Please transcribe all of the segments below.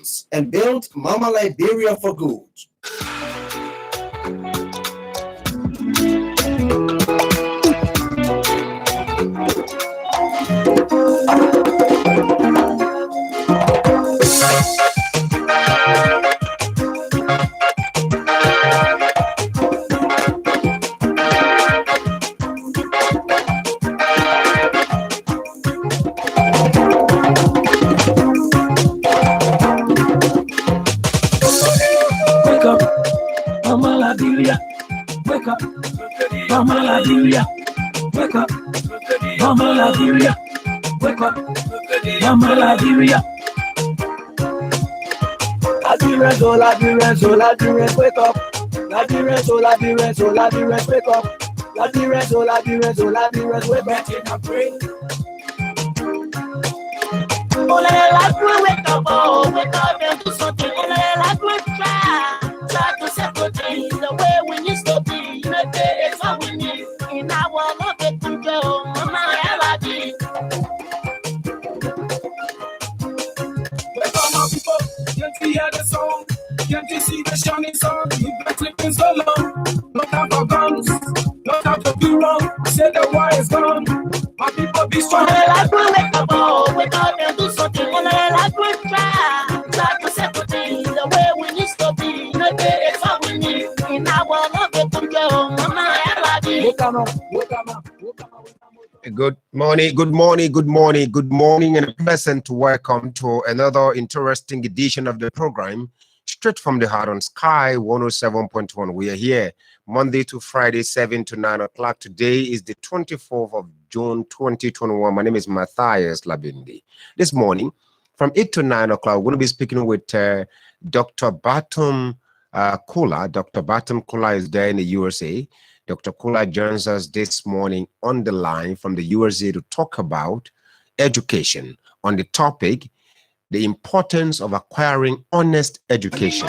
roots and built Mama Liberia for good. Mama Liberia, wake up. Mama Liberia, wake up. Mama Liberia. Liberia, oh Liberia, oh Liberia, wake up. Liberia, oh Liberia, oh Liberia, wake up. Liberia, oh Liberia, oh Liberia, wake up and pray. Oh, Liberia, wake up, oh, wake up and do something. Oh, Liberia, try to settle things the way we used to be. It's what we need in our love to go. Mama, Liberia. Wake up, my people, can't you hear the song? Can't you see the shining sun? You've been sleeping so long. No time for guns, no time to do wrong. Say the war is gone. My people be strong. Wake up, oh, wake up and do something. Try to settle things the way we used to be. It's what we need in our love to go. Mama, Good morning, and a pleasant welcome to another interesting edition of the program, straight from the heart on Sky 107.1. We are here Monday to Friday, 7 to 9 o'clock. Today is the 24th of June, 2021. My name is Matthias Labindi. This morning, from 8 to 9 o'clock, we're going to be speaking with Dr. Batum Kula. Dr. Batum Kula is there in the USA. Dr. Kula joins us this morning on the line from the USA to talk about education on the topic, the importance of acquiring honest education.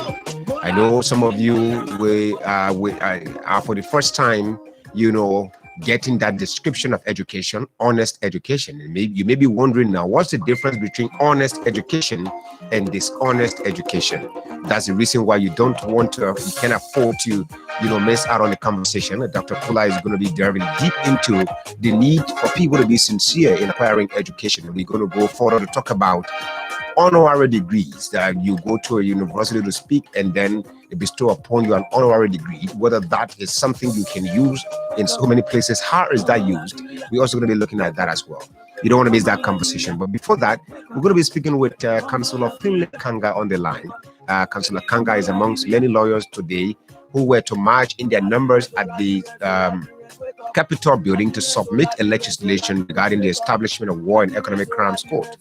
I know some of you are for the first time, getting that description of education, honest education. And you may be wondering now, what's the difference between honest education and dishonest education? That's the reason why you can't afford to, miss out on the conversation. Dr. Kula is going to be delving deep into the need for people to be sincere in acquiring education. We're going to go further to talk about honorary degrees, that you go to a university to speak and then they bestow upon you an honorary degree, whether that is something you can use in so many places. How is that used? We're also going to be looking at that as well. You don't want to miss that conversation. But before that, we're going to be speaking with Councillor Finlay Kanga on the line. Councillor Kanga is amongst many lawyers today who were to march in their numbers at the Capitol building to submit a legislation regarding the establishment of War and Economic Crimes Court.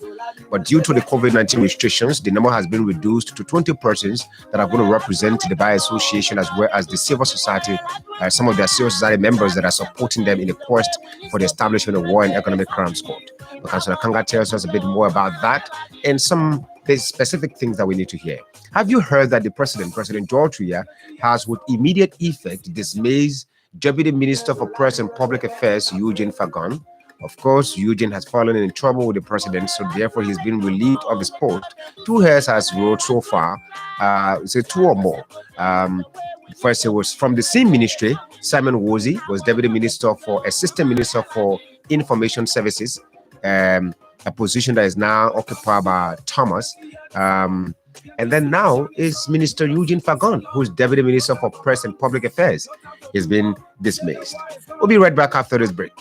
But due to the COVID-19 restrictions, the number has been reduced to 20 persons that are going to represent the Bar Association as well as the civil society, some of their civil society members that are supporting them in the quest for the establishment of War and Economic Crimes Court. But Councillor Kanga tells us a bit more about that and some specific things that we need to hear. Have you heard that the President George Weah, has with immediate effect dismissed Deputy Minister for Press and Public Affairs, Eugene Fagon? Of course, Eugene has fallen in trouble with the president, so therefore he's been relieved of his post. 2 hairs has rolled so far, say 2 or more. First, it was from the same ministry. Simon Wozie was Deputy Minister for Assistant Minister for Information Services, a position that is now occupied by Thomas. And then now is Minister Eugene Fagon, who's Deputy Minister for Press and Public Affairs. He's been dismissed. We'll be right back after this break.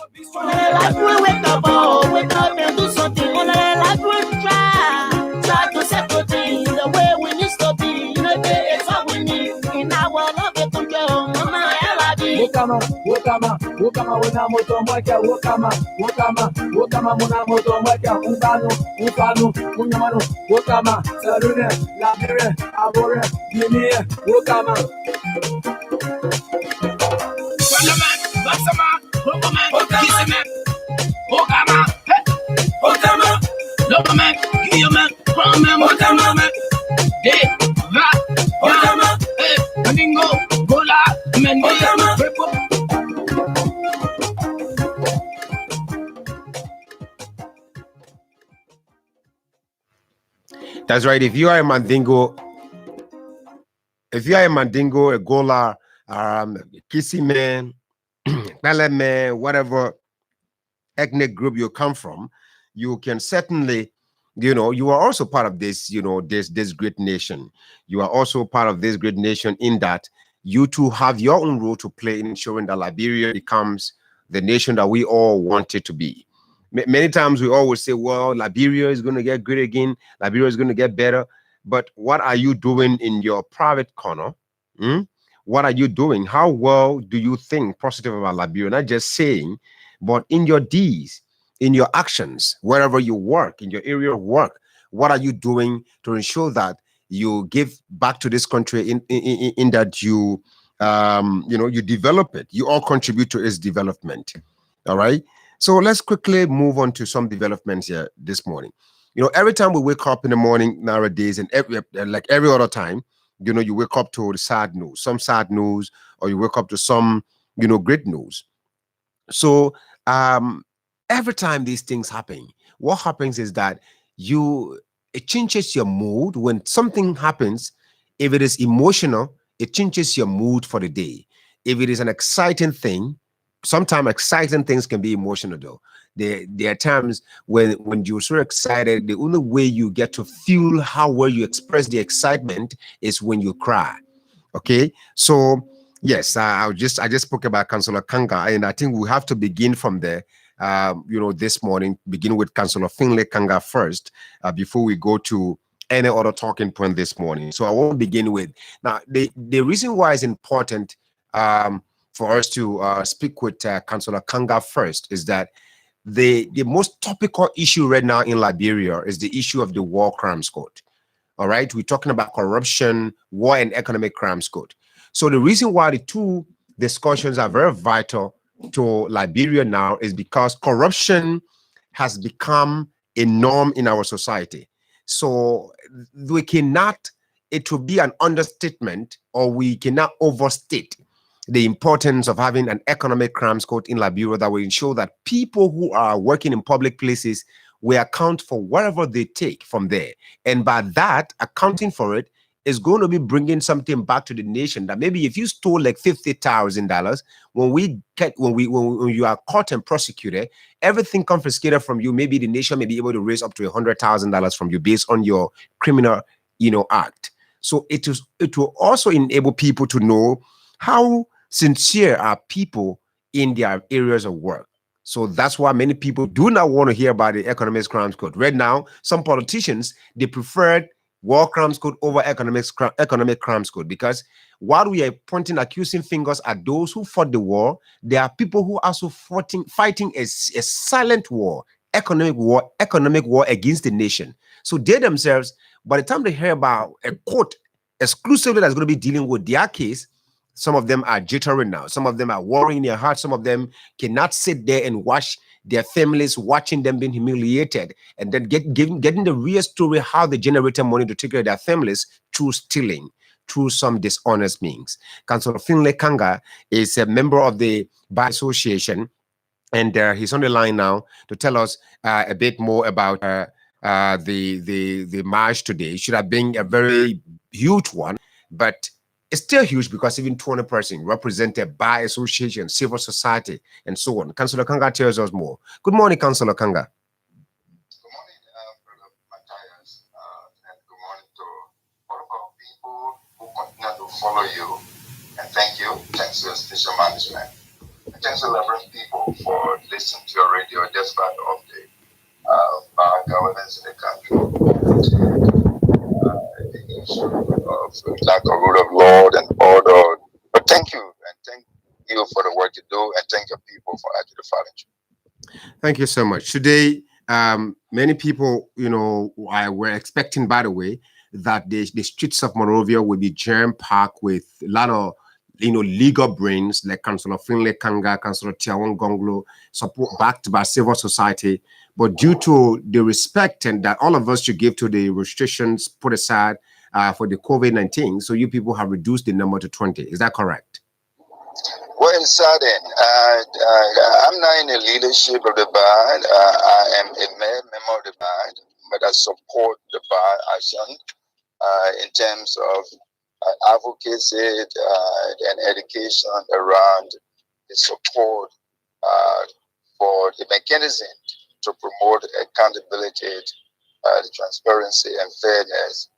Wokama, wena moto mwaka, wokama, muna moto mwaka, ufano, unyamano, wokama, salune, labire, abore, ginie, wokama. That's right. If you are a Mandingo, a Gola, Kissy man, man, whatever ethnic group you come from, you can certainly, you are also part of this, this great nation. You are also part of this great nation in that you too have your own role to play in ensuring that Liberia becomes the nation that we all want it to be. Many times we always say, well, Liberia is going to get great again. Liberia is going to get better. But what are you doing in your private corner? Hmm? What are you doing? How well do you think positive about Liberia? Not just saying, but in your deeds, in your actions, wherever you work, in your area of work, what are you doing to ensure that you give back to this country in that you develop it, you all contribute to its development. All right. So let's quickly move on to some developments here this morning. Every time we wake up in the morning nowadays, and like every other time, you wake up to the some sad news, or you wake up to some, great news. So every time these things happen, what happens is that it changes your mood when something happens. If it is emotional, it changes your mood for the day. If it is an exciting thing, sometimes exciting things can be emotional though. There are times when you're so excited, the only way you get to feel how well you express the excitement is when you cry. Okay, so yes, I just spoke about Councillor Kanga, and I think we have to begin from there. This morning, begin with Councillor Finlay Kanga first, before we go to any other talking point this morning. So I want to begin with now the reason why it's important for us to speak with Councillor Kanga first is that the most topical issue right now in Liberia is the issue of the War Crimes Code. All right, we're talking about corruption, war, and economic crimes code. So the reason why the two discussions are very vital to Liberia now is because corruption has become a norm in our society. So we cannot, it will be an understatement, or we cannot overstate the importance of having an economic crimes code in Liberia that will ensure that people who are working in public places will account for whatever they take from there. And by that, accounting for it is going to be bringing something back to the nation. That maybe if you stole like $50,000, when you are caught and prosecuted, everything confiscated from you, maybe the nation may be able to raise up to $100,000 from you based on your criminal, act. So it will also enable people to know how sincere are people in their areas of work. So that's why many people do not want to hear about the economic crimes code. Right now, some politicians, they preferred war crimes code over economic crimes code, because while we are pointing accusing fingers at those who fought the war, there are people who are also fighting a silent war, economic war against the nation. So they themselves, by the time they hear about a court exclusively that's going to be dealing with their case, some of them are jittery now. Some of them are worrying in their heart. Some of them cannot sit there and watch their families watching them being humiliated, and then getting the real story how they generated money to take care of their families through stealing, through some dishonest means. Councillor Finlay Kanga is a member of the Bar Association, and he's on the line now to tell us a bit more about the march today. It should have been a very huge one, but it's still huge because even 20% represented by association, civil society, and so on. Councillor Kanga tells us more. Good morning, Councillor Kanga. Good morning, Brother Matthias, and good morning to all of our people who continue to follow you. And thank you. Thanks to your station management. And thanks to Liberian people for listening to your radio despite of the bad governance in the country. The issue of lack of rule of law and order. But thank you, and thank you for the work you do, and thank your people for actually following you. Thank you so much. Today, many people, were expecting, by the way, that the streets of Monrovia will be jam-packed with a lot of, legal brains like Councillor Finlay Kanga, Councillor Tiawon Gonglo, support backed by civil society. But due to the respect and that all of us should give to the restrictions put aside for the COVID-19, so you people have reduced the number to 20. Is that correct? Well, it's sudden. I'm not in the leadership of the BAD. I am a member of the BAD. that support the bar action in terms of advocacy and education around the support for the mechanism to promote accountability, the transparency and fairness.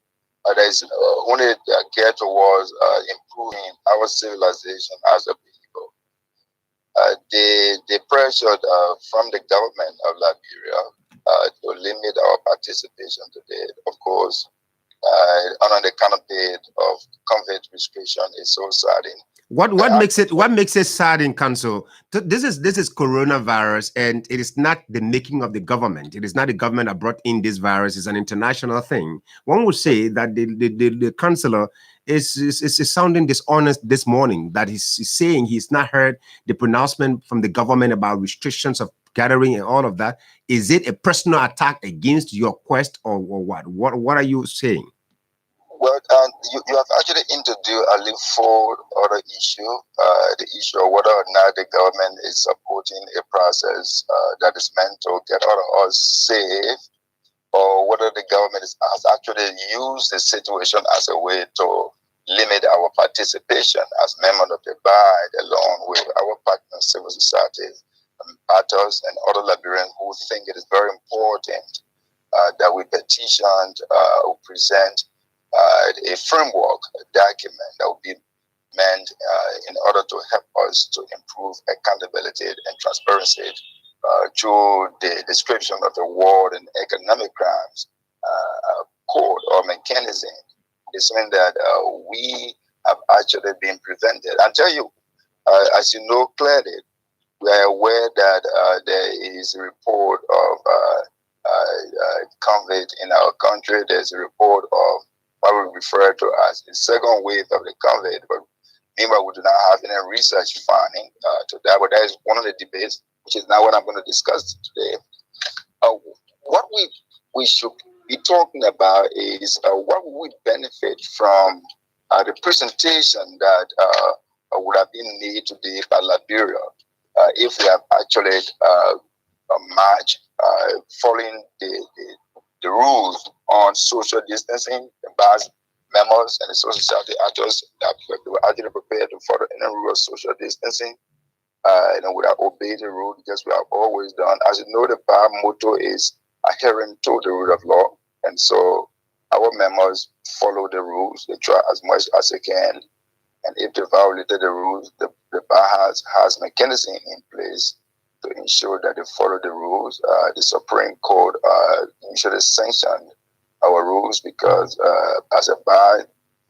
That is only geared towards improving our civilization as a people. The pressure from the government of Liberia to limit our participation today, of course, under the canopy of COVID restriction is so saddening. What makes it sad in council? This is coronavirus, and it is not the making of the government. It is not the government that brought in this virus. It's an international thing. One would say that the councillor is sounding dishonest this morning, that he's saying he's not heard the pronouncement from the government about restrictions of gathering and all of that. Is it a personal attack against your quest, or what? What are you saying? Well, you have actually introduced a little forward other issue, the issue of whether or not the government is supporting a process that is meant to get all of us safe, or whether the government has actually used the situation as a way to limit our participation as members of the bar, along with our partners, civil society, actors, and other Liberians who think it is very important that we petition, present a framework, a document that will be meant in order to help us to improve accountability and transparency through the description of the war and economic crimes code or mechanism. This means that we have actually been prevented. I'll tell you, as you know clearly, we are aware that there is a report of COVID in our country. There's a report of what we refer to as the second wave of the COVID, but meanwhile, we do not have any research finding to that. But that is one of the debates, which is now what I'm going to discuss today. What we should be talking about is what we benefit from the presentation that would have been made today by Liberia if we have actually marched following the rules on social distancing. The bars members and the social society actors that were actually prepared to follow any rule of social distancing. We have obeyed the rule because we have always done. As you know, the bar motto is adhering to the rule of law, and so our members follow the rules. They try as much as they can, and if they violated the rules, the bar has mechanism in place to ensure that they follow the rules. The Supreme Court usually sanctioned our rules because as a bar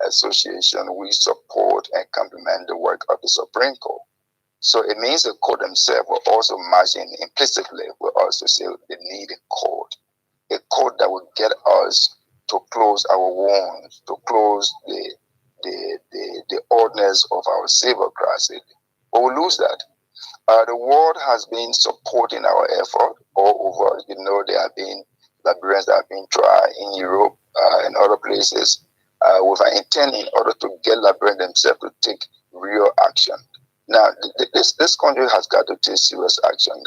association, we support and complement the work of the Supreme Court. So it means the court themselves will also marching implicitly with us to say they need a court that will get us to close our wounds, to close the ordinance of our civilocracy. But we lose that. The world has been supporting our effort all over. You know, there have been Liberians that have been tried in Europe and other places with an intent in order to get Liberians themselves to take real action. Now, this country has got to take serious action.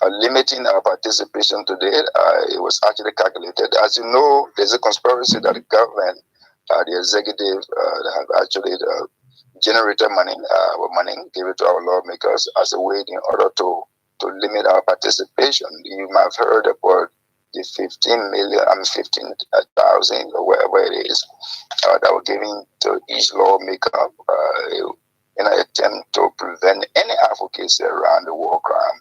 Limiting our participation today, it was actually calculated. As you know, there's a conspiracy that the government, the executive, have actually generated money, give it to our lawmakers as a way in order to limit our participation. You might have heard about the 15,000 or wherever it is that were given to each lawmaker in an attempt to prevent any advocacy around the war crime,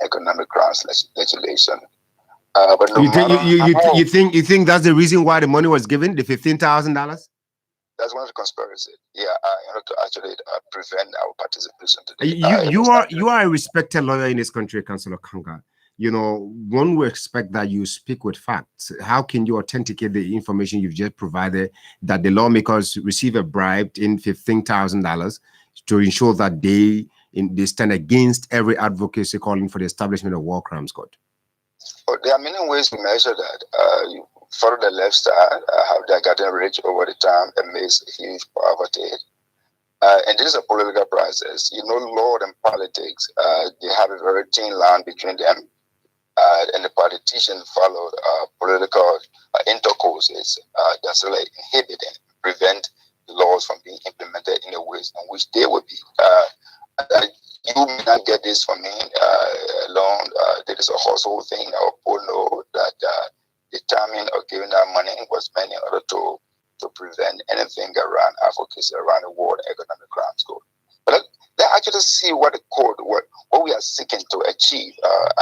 economic crimes legislation. But no you think that's the reason why the money was given, the $15,000? That's one of the conspiracy. Yeah, in order to actually prevent our participation today. You are a respected lawyer in this country, Councillor Kanga. You know, one would expect that you speak with facts. How can you authenticate the information you've just provided that the lawmakers receive a bribe in $15,000 to ensure that they stand against every advocacy calling for the establishment of war crimes court? Well, there are many ways to measure that. You follow the left side, how they are getting rich over the time amidst huge poverty. And this is a political process. You know, law and politics, they have a very thin line between them. and the politician followed political intercourses that's like inhibit and prevent laws from being implemented in the ways in which they would be. You may not get this from me alone. There is a household thing. Our poor know that the timing of giving that money was meant in order to prevent anything around advocacy around the world economic crimes code. But let's actually see what the code, what we are seeking to achieve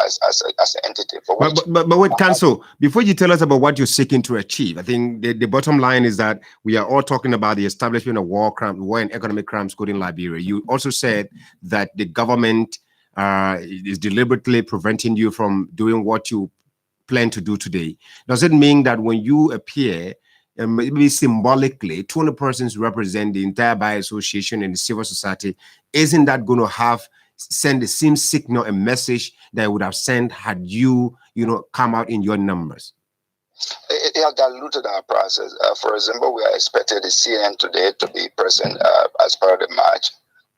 as an entity. But wait, Council, before you tell us about what you're seeking to achieve, I think the bottom line is that we are all talking about the establishment of war and economic crimes code in Liberia. You also said that the government is deliberately preventing you from doing what you plan to do today. Does it mean that when you appear, maybe symbolically, 200 persons represent the entire Bar Association and the civil society, isn't that going to send the same signal and message that it would have sent had you come out in your numbers? It has diluted our process. For example, we are expected the CNN today to be present as part of the march.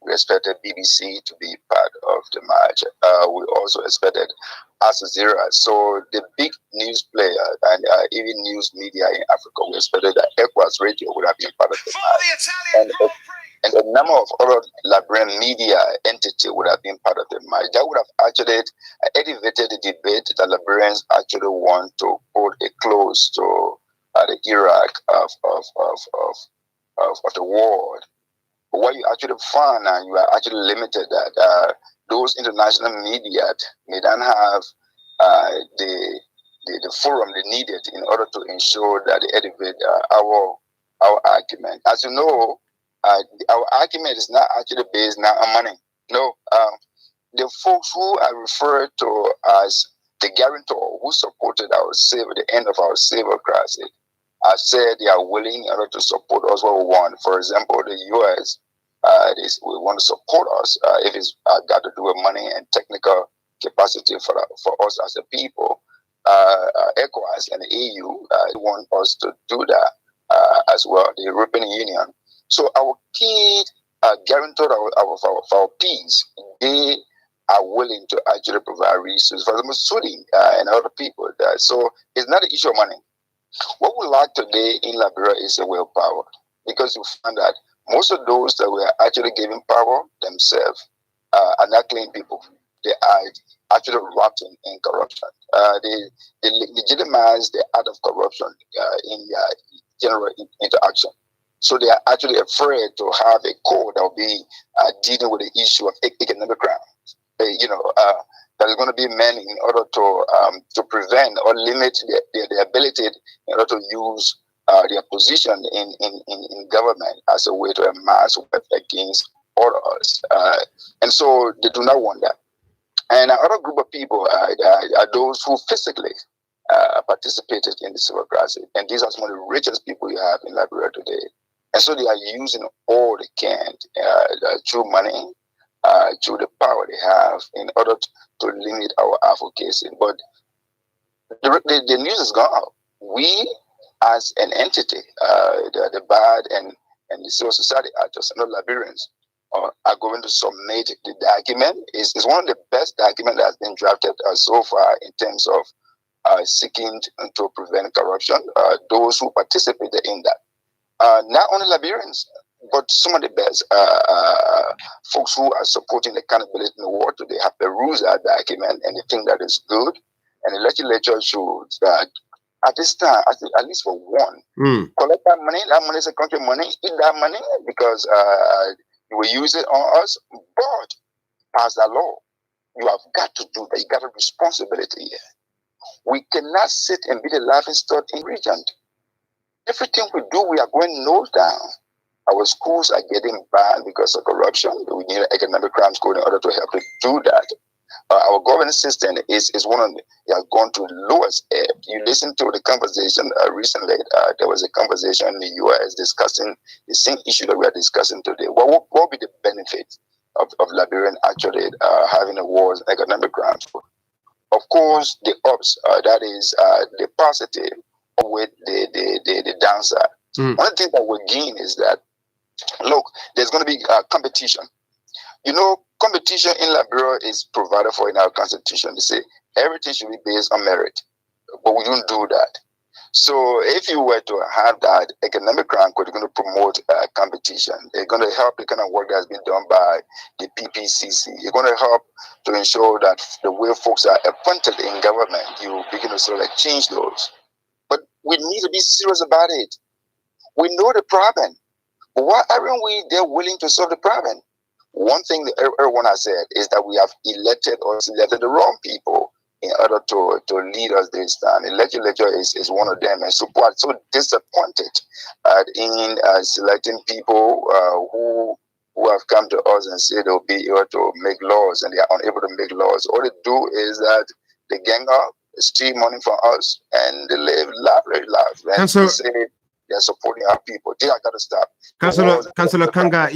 We expected BBC to be part of the march. We also expected Al Jazeera. So the big news player and even news media in Africa, we expected that ECWAS Radio would have been part of the march. And a number of other Liberian media entity would have been part of the march. That would have actually elevated the debate that Liberians actually want to put a close to the Iraq of the world. But what you actually find, and you are actually limited that those international media may not have the forum they needed in order to ensure that they elevate our argument. As you know, our argument is not actually based now on money. No, the folks who are referred to as the guarantor who supported the end of our civil crisis, have said they are willing in order to support us what we want. For example, the U.S. We want to support us if it's got to do with money and technical capacity for us as a people. ECOWAS and the EU want us to do that as well. The European Union. So our key guarantor of our peace, they are willing to actually provide resources. For example, Sudan and other people. So it's not an issue of money. What we lack today in Liberia is a willpower, because you find that most of those that we are actually giving power themselves are not clean people. They are actually rotting in corruption. They legitimize the art of corruption in their general interaction. So they are actually afraid to have a code that will be dealing with the issue of economic crimes. That is going to be meant in order to prevent or limit their ability in order to use their position in government as a way to amass wealth against others. And so they do not want that. And another group of people are those who physically participated in the civil crisis. And these are some of the richest people you have in Liberia today. And so they are using all they can through money, through the power they have in order to limit our advocacy. But the news is gone. We, as an entity, the BAD and the civil society actors, and the Liberians, are going to submit the document. It's one of the best documents that has been drafted so far in terms of seeking to prevent corruption. Those who participated in that. Not only Liberians, but some of the best folks who are supporting accountability in the world today have perused that document and they think that is good. And the legislature should, at this time, at least for one, collect that money. That money is a country money. Eat that money because you will use it on us. But pass that law. You have got to do that. You got a responsibility here. We cannot sit and be the laughing stock in the region. Everything we do, we are going nose down. Our schools are getting banned because of corruption. We need an economic crimes code in order to help to do that. Our governance system is one of the, has gone to the lowest ebb. You listen to the conversation recently. There was a conversation in the U.S. discussing the same issue that we are discussing today. What will be the benefit of Liberian actually having a war's economic crimes code? Of course, the ups, that is the positive, with the downside. One of the things that we gain is that, look, there's going to be competition. You know, competition in Liberia is provided for in our constitution. They say Everything should be based on merit, but we don't do that. So if you were to have that economic grant code, you're going to promote competition. It's going to help the kind of work that's been done by the PPCC. You're going to help to ensure that the way folks are appointed in government, you begin to sort of like change those. But we need to be serious about it. We know the problem. But why aren't we there willing to solve the problem? One thing that everyone has said is that we have elected or selected the wrong people in order to lead us this time. The legislature is one of them, and so disappointed in selecting people who have come to us and say they'll be able to make laws, and they are unable to make laws. All they do is that they gang up, steal money from us, and they live lavish lives. And they say they're supporting our people. They are got to stop. Councillor Kanga,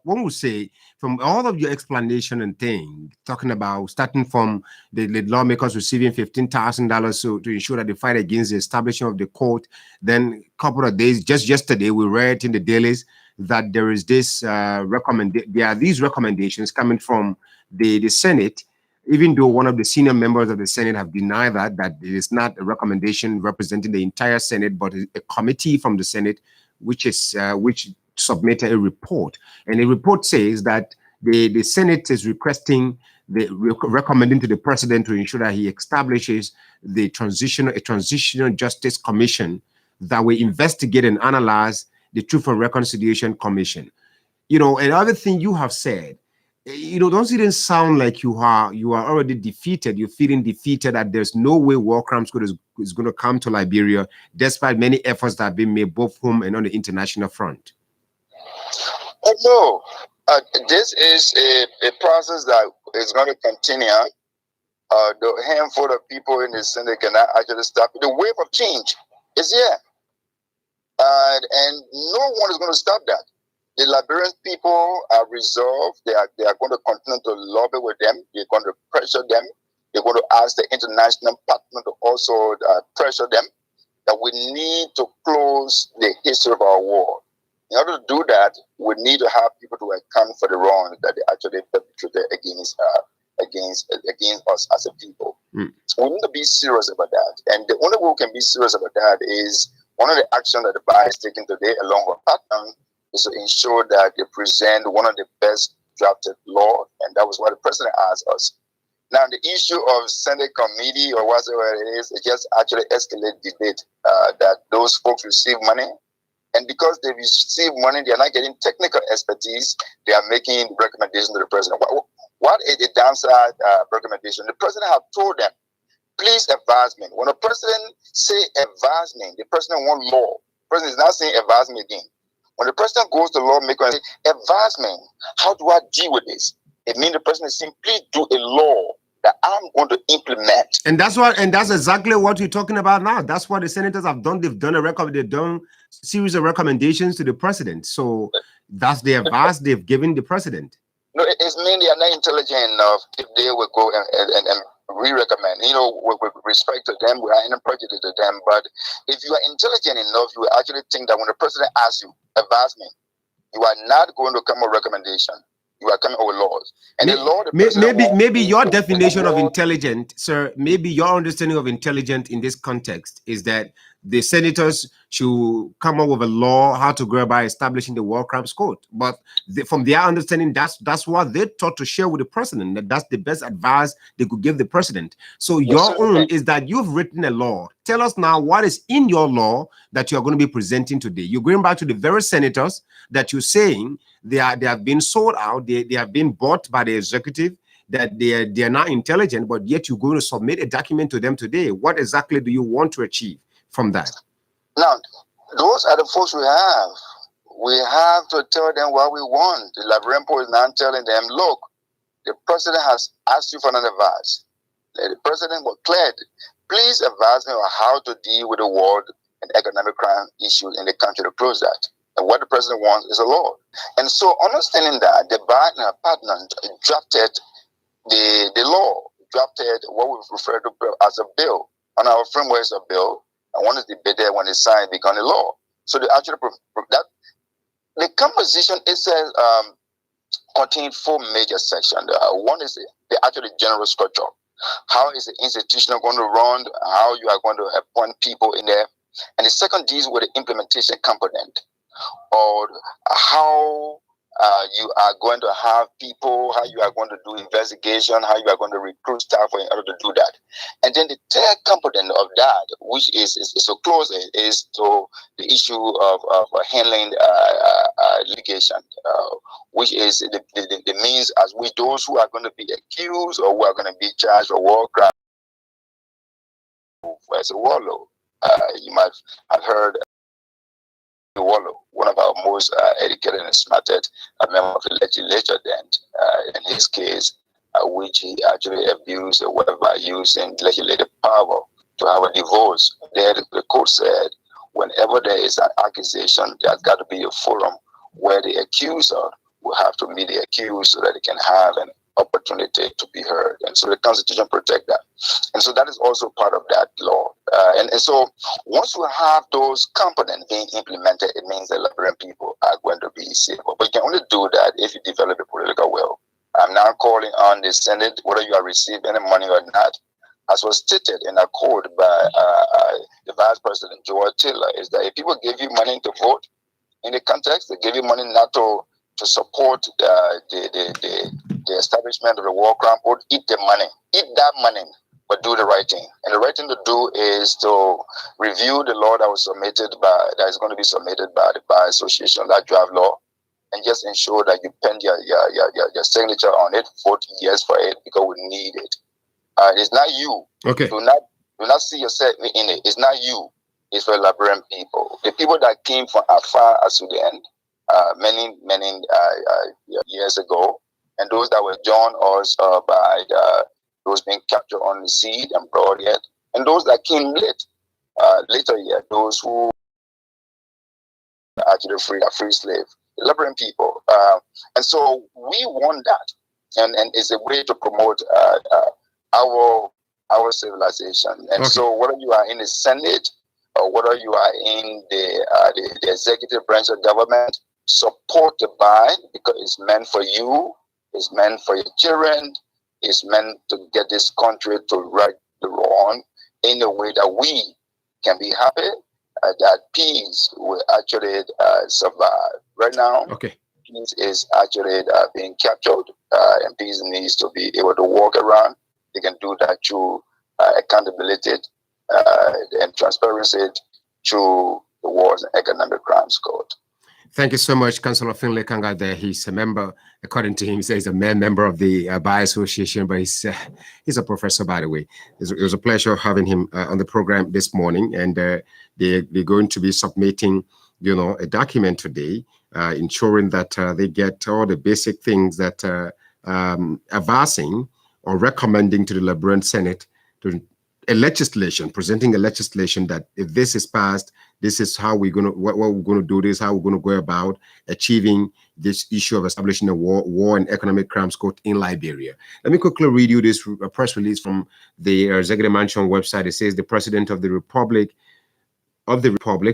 one would say, from all of your explanation and thing, talking about starting from the lawmakers receiving $15,000 to ensure that they fight against the establishment of the court, then a couple of days, just yesterday, we read in the dailies that there is this there are these recommendations coming from the Senate, even though one of the senior members of the Senate have denied that it is not a recommendation representing the entire Senate, but a committee from the Senate which submitted a report. And the report says that the Senate is recommending to the president to ensure that he establishes a transitional justice commission that will investigate and analyze the Truth and Reconciliation Commission. Another thing you have said, don't it sound like you are already defeated? You're feeling defeated, that there's no way war crimes is going to come to Liberia, despite many efforts that have been made both home and on the international front? No, this is a process that is going to continue. The handful of people in the Senate cannot actually stop it. The wave of change is here, and no one is going to stop that. The Liberian people are resolved. They are going to continue to lobby with them. They're going to pressure them. They're going to ask the international partner to also pressure them that we need to close the history of our war. In order to do that, we need to have people to account for the wrong that they actually perpetrated against us as a people. So we need to be serious about that. And the only way we can be serious about that is one of the actions that the BAI is taking today, along with partners, is to ensure that they present one of the best drafted law, and that was what the president asked us. Now, the issue of Senate committee or whatever it is, it just actually escalates debate that those folks receive money, and because they receive money, they are not getting technical expertise. They are making recommendations to the president. What is the downside recommendation? The president have told them, please advise me. When the president say advise me, the president want law. The president is not saying advise me again. When the president goes to lawmaker and says, advise me, how do I deal with this? It means the president is saying, please do a law that I'm going to implement. And that's exactly what you're talking about now. That's what the senators have done. They've done a series of recommendations to the president. So that's the advice they've given the president. No, it's mean they are not intelligent enough if they will go and re-recommend. With respect to them, we are in a prejudice to them. But if you are intelligent enough, you will actually think that when the president asks you, advise me, you are not going to come with a recommendation. You are coming with laws. And maybe your definition of intelligent, sir, maybe your understanding of intelligent in this context is that the senators should come up with a law how to go about establishing the war crimes code. But from their understanding, that's what they thought to share with the president. That's the best advice they could give the president. So your own is that you've written a law. Tell us now what is in your law that you're going to be presenting today. You're going back to the very senators that you're saying they have been sold out, they have been bought by the executive, that they are not intelligent, but yet you're going to submit a document to them today. What exactly do you want to achieve from that? Now, those are the folks we have. We have to tell them what we want. The Liberian Post is now telling them, look, the president has asked you for an advice. The president was cleared. Please advise me on how to deal with the war and economic crime issues in the country to close that. And what the president wants is a law. And so understanding that, the Biden partner drafted the law, drafted what we refer to as a bill. On our framework is a bill. And one is debated when it's signed, become a law. So the composition contains 4 major sections. One is the actually general structure. How is the institution going to run? How you are going to appoint people in there? And the second deals with the implementation component, or how you are going to have people, how you are going to do investigation, how you are going to recruit staff in order to do that. And then the third component of that, which is so close, is to the issue of handling litigation, which is the means as which those who are going to be accused or who are going to be charged for war crime as a warlord. You might have heard Wallo, one of our most educated and smarted member of the legislature then, in his case, which he actually abused by using legislative power to have a divorce. There the court said, whenever there is an accusation, there's got to be a forum where the accuser will have to meet the accused so that they can have an opportunity to be heard. And so the Constitution protects that. And so that is also part of that law. And so once you have those components being implemented, it means that Liberian people are going to be safe. But you can only do that if you develop a political will. I'm now calling on the Senate, whether you are receiving any money or not, as was stated in a code by the Vice President, Joel Taylor, is that if people give you money to vote in the context, they give you money not to support the establishment of the war crime court, eat the money. Eat that money, but do the right thing. And the right thing to do is to review the law that is going to be submitted by the Bar Association, that draft law, and just ensure that you pen your signature on it, vote yes for it, because we need it. It's not you. Okay. Do not see yourself in it. It's not you. It's for Liberian people. The people that came from afar as Sudan, many years ago, and those that were joined us by those being captured on the sea and brought yet, and those that came later yet, those who actually free slave, the Liberian people. And so we want that, and it's a way to promote our civilization. And so whether you are in the Senate or whether you are in the executive branch of government, support the bill, because it's meant for you, it's meant for your children, it's meant to get this country to right the wrong in a way that we can be happy, that peace will actually survive. Right now, peace is actually being captured, and peace needs to be able to walk around. They can do that through accountability and transparency through the Wars and Economic Crimes Court. Thank you so much, Councillor Finlay Kanga there. He's a member, according to him, he says he's a member of the Bar Association, but he's a professor, by the way. It was a pleasure having him on the program this morning, and they're going to be submitting, a document today, ensuring that they get all the basic things that advancing or recommending to the Liberian Senate to presenting a legislation that if this is passed, this is how we're going to, what we're going to do this, how we're going to go about achieving this issue of establishing a war and economic crimes court in Liberia. Let me quickly read you this press release from the Executive Mansion website. It says the President of the Republic,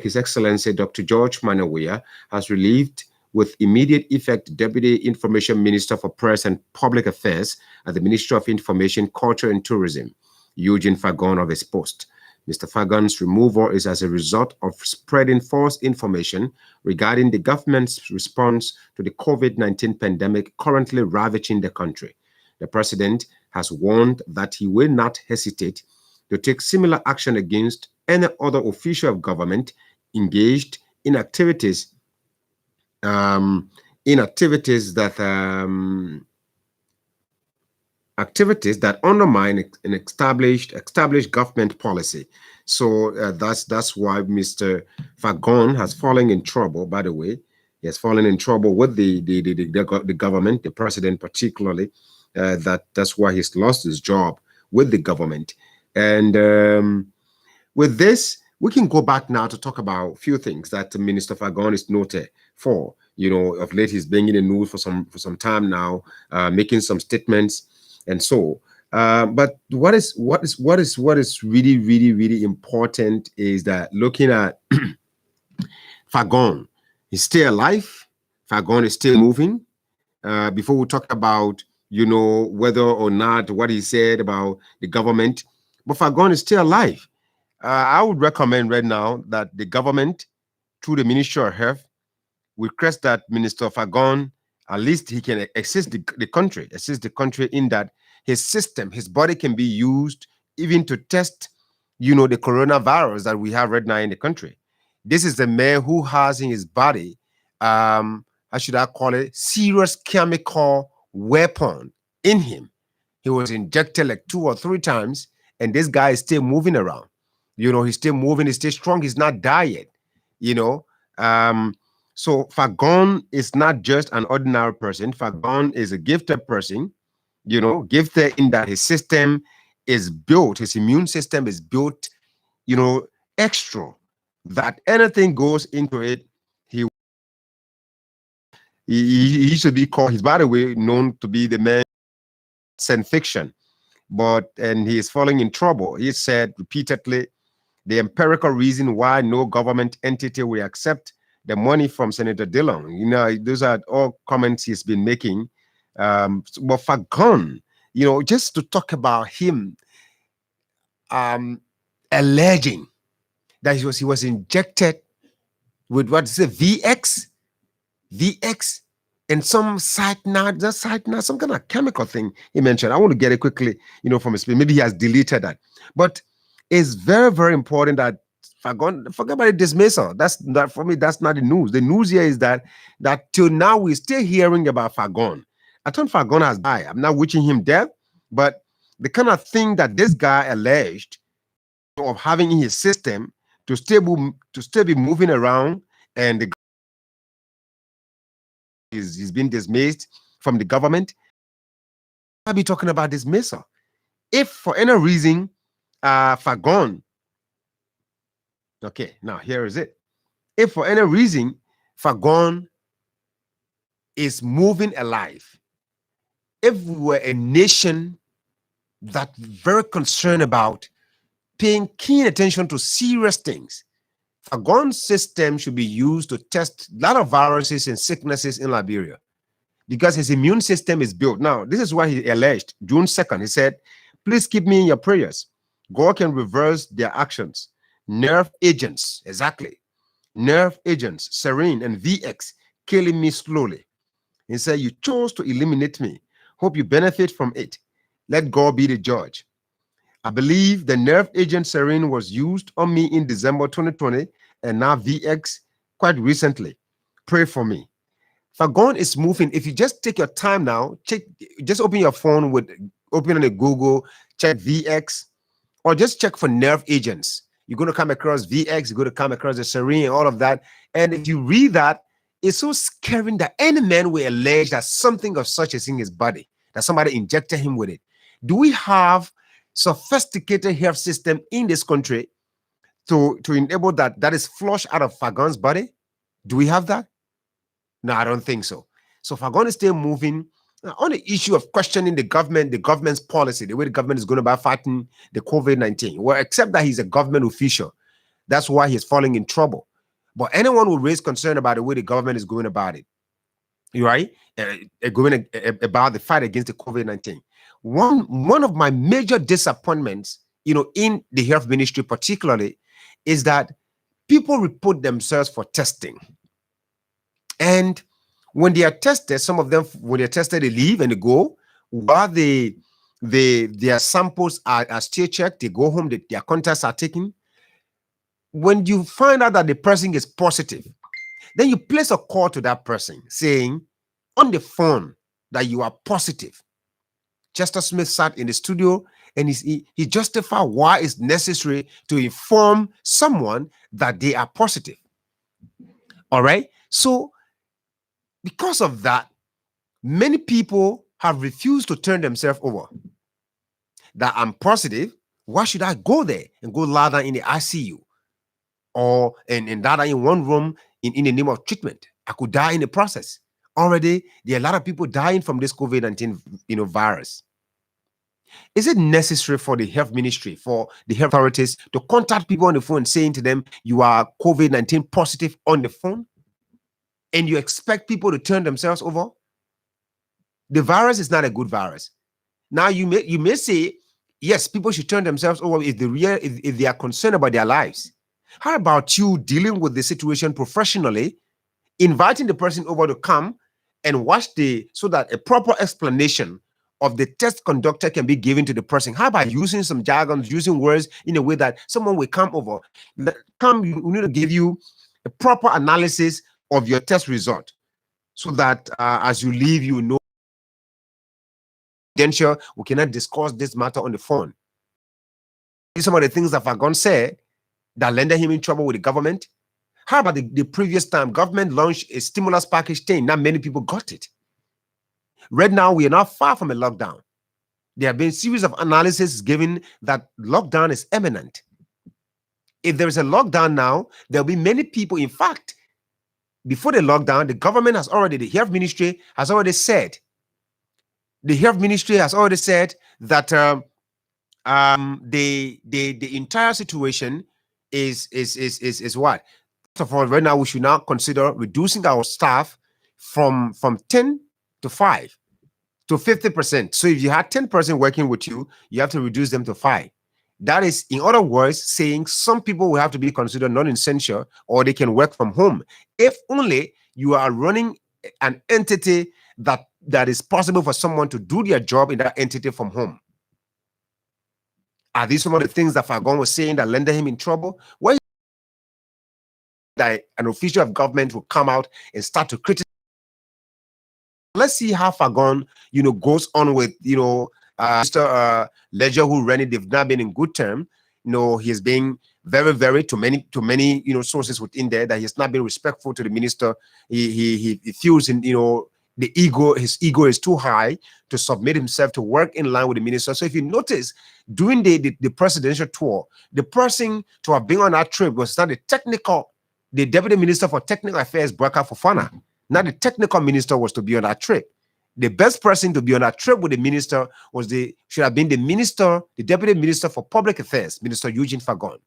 His Excellency Dr. George Manneh Weah, has relieved with immediate effect Deputy Information Minister for Press and Public Affairs at the Ministry of Information, Culture and Tourism, Eugene Fagon, of his post. Mr. Fagon's removal is as a result of spreading false information regarding the government's response to the COVID-19 pandemic currently ravaging the country. The president has warned that he will not hesitate to take similar action against any other official of government engaged in activities that undermine an established government policy. So that's why Mr. Fagon has fallen in trouble. By the way, he has fallen in trouble with the government, the president particularly. That's why he's lost his job with the government. And with this, we can go back now to talk about a few things that Minister Fagon is noted for. Of late he's been in the news for some time now, making some statements. And so, but what is really, really, really important is that looking at Fagon, he's still alive. Fagon is still moving. Before we talk about whether or not what he said about the government. But Fagon is still alive. I would recommend right now that the government, through the Ministry of Health, request that Minister Fagon, at least he can assist the country in that his system, his body can be used even to test, the coronavirus that we have right now in the country. This is a man who has in his body, how should I call it, serious chemical weapon in him. He was injected like 2 or 3 times, and this guy is still moving around. He's still moving, he's still strong, he's not died yet. So Fagon is not just an ordinary person. Fagon is a gifted person, gifted in that his system is built, his immune system is built, extra, that anything goes into it, he should be called, he's by the way known to be the man science fiction, and he is falling in trouble. He said repeatedly the empirical reason why no government entity will accept the money from Senator Dillon. Those are all comments he's been making. But Fagon, just to talk about him alleging that he was injected with what is it, VX, and some cyanide, some kind of chemical thing he mentioned. I want to get it quickly, from his speech. Maybe he has deleted that. But it's very, very important that Fagon, forget about the dismissal. That's for me, that's not the news. The news here is that till now we're still hearing about Fagon. I thought Fagon has died. I'm not wishing him death, but the kind of thing that this guy alleged of having in his system to still be moving around, and he's been dismissed from the government. I'll be talking about dismissal. If for any reason Fagon, okay, now here is it. If for any reason Fagon is moving alive, if we were a nation that very concerned about paying keen attention to serious things, Fagon's system should be used to test a lot of viruses and sicknesses in Liberia, because his immune system is built. Now, this is what he alleged. June 2nd, he said, please keep me in your prayers. God can reverse their actions. Nerve agents, exactly. Nerve agents, Serene and VX, killing me slowly. He said, you chose to eliminate me. Hope you benefit from it. Let God be the judge. I believe the nerve agent Serene was used on me in December 2020, and now VX quite recently. Pray for me. Fagon is moving. If you just take your time now, just open your phone open on a Google, check VX, or just check for nerve agents. You're going to come across VX, you're going to come across the Serene, all of that. And if you read that, it's so scary that any man will allege that something of such is in his body, that somebody injected him with it. Do we have sophisticated health system in this country to enable that is flushed out of Fagon's body? Do we have that? No, I don't think so. So Fagon is still moving on the issue of questioning the government's policy, the way the government is going about fighting the COVID-19. Well, except that he's a government official. That's why he's falling in trouble. But anyone will raise concern about the way the government is going about it, right? Going about the fight against the COVID-19. One of my major disappointments, in the health ministry particularly, is that people report themselves for testing. And when they are tested, some of them, when they're tested, they leave and they go. While their samples are still checked, they go home, their contacts are taken. When you find out that the person is positive, then you place a call to that person saying on the phone that you are positive. Chester Smith sat in the studio and he justified why it's necessary to inform someone that they are positive. All right. So because of that, many people have refused to turn themselves over. That I'm positive, why should I go there and go lie down in the ICU or and lie down in one room in the name of treatment? I could die in the process. Already, there are a lot of people dying from this COVID-19 virus. Is it necessary for the health ministry, for the health authorities to contact people on the phone saying to them, you are COVID-19 positive on the phone? And you expect people to turn themselves over? The virus is not a good virus. Now you may say, yes, people should turn themselves over if they are concerned about their lives. How about you dealing with the situation professionally, inviting the person over to come and watch so that a proper explanation of the test conductor can be given to the person? How about using some jargon, using words in a way that someone will come over, we need to give you a proper analysis of your test result, so that as you leave, you know, we cannot discuss this matter on the phone. Some of the things that Fagon said that landed him in trouble with the government. How about the previous time government launched a stimulus package thing? Not many people got it. Right now, we are not far from a lockdown. There have been a series of analysis given that lockdown is imminent. If there is a lockdown now, there'll be many people. In fact, before the lockdown, the government has already, the health ministry has already said, that the entire situation is what? First of all, right now we should now consider reducing our staff from 10 to 5 to 50%. So if you had 10% working with you, you have to reduce them to 5. That is, in other words, saying some people will have to be considered non-essential, or they can work from home if only you are running an entity that is possible for someone to do their job in that entity from home. Are these some of the things that Fagon was saying that landed him in trouble? Well, that an official of government will come out and start to criticize. Let's see how Fagon, goes on with, Mr. Ledger, who ran it. They've not been in good term. He has been very, very to many, sources within there that he has not been respectful to the minister. He feels in, his ego is too high to submit himself to work in line with the minister. So if you notice, during the presidential tour, the person to have been on that trip was not the deputy minister for technical affairs, Bwaka Fofana. Not the technical minister was to be on that trip. The best person to be on that trip with the minister should have been the deputy minister for public affairs, Minister Eugene Fagon.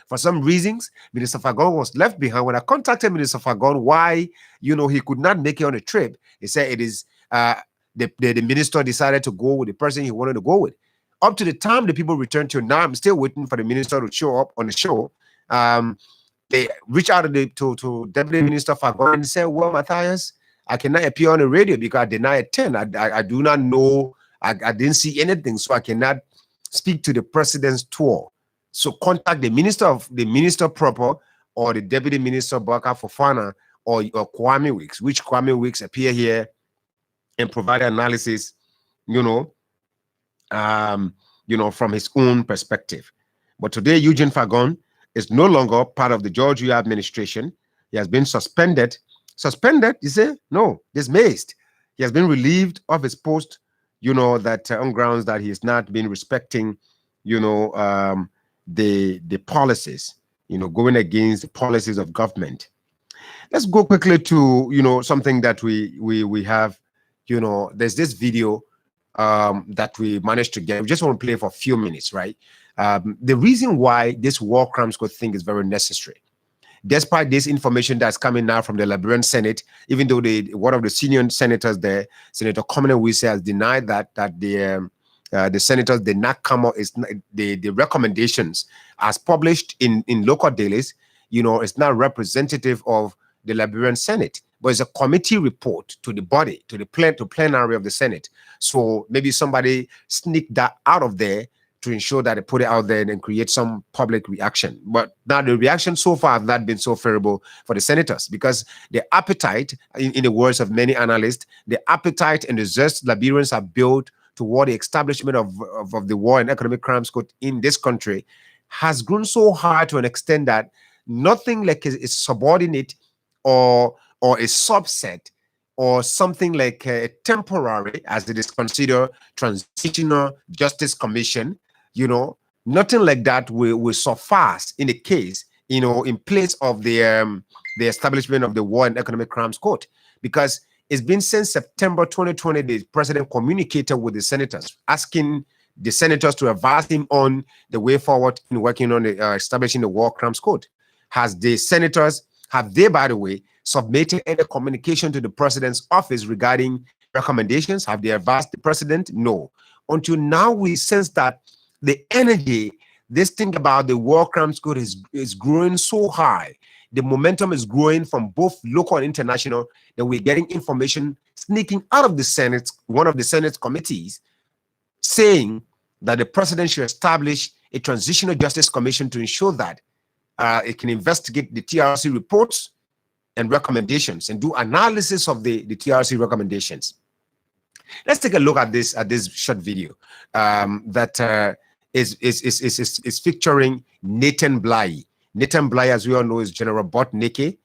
For some reasons, Minister Fagon was left behind. When I contacted Minister Fagon, why, he could not make it on a trip, he said it is the minister decided to go with the person he wanted to go with. Up to the time the people returned to, now I'm still waiting for the minister to show up on the show. They reached out to Deputy Minister Fagon and said, well, Matthias, I cannot appear on the radio because I deny attend. I do not know. I didn't see anything, so I cannot speak to the president's tour. So contact the minister proper, or the deputy minister Bwaka Fofana, or Kwame Weeks, which Kwame Weeks appear here and provide analysis, from his own perspective. But today, Eugene Fagon is no longer part of the George Weah administration. He has been suspended. Suspended, you say? No, dismissed. He has been relieved of his post, that on grounds that he has not been respecting, the policies, going against the policies of government. Let's go quickly to, something that we have, there's this video that we managed to get. We just want to play for a few minutes, right? The reason why this war crimes code thing is very necessary, despite this information that's coming now from the Liberian Senate, even though one of the senior senators there, Senator Komene Wise, has denied that the senators did not come up, the recommendations as published in local dailies, it's not representative of the Liberian Senate, but it's a committee report to the body, to the plenary of the Senate. So maybe somebody sneaked that out of there to ensure that they put it out there and create some public reaction. But now the reaction so far have not been so favorable for the senators, because the appetite, in the words of many analysts, the appetite and the zest Liberians have built toward the establishment of the War and Economic Crimes Code in this country has grown so high to an extent that nothing like is subordinate or a subset or something like a temporary, as it is considered, transitional justice commission, nothing like that will suffice in the case, in place of the establishment of the War and Economic Crimes Court. Because it's been since September 2020, the president communicated with the senators, asking the senators to advise him on the way forward in working on establishing the War Crimes Code. Have they, by the way, submitted any communication to the president's office regarding recommendations? Have they advised the president? No. Until now, we sense that the energy, this thing about the war crimes code is growing so high. The momentum is growing from both local and international, that we're getting information sneaking out of the Senate, one of the Senate committees, saying that the president should establish a transitional justice commission to ensure that it can investigate the TRC reports and recommendations and do analysis of the TRC recommendations. Let's take a look at this short video that is featuring Nathan Bly. Nathan Bly, as we all know, is General Bot Neke.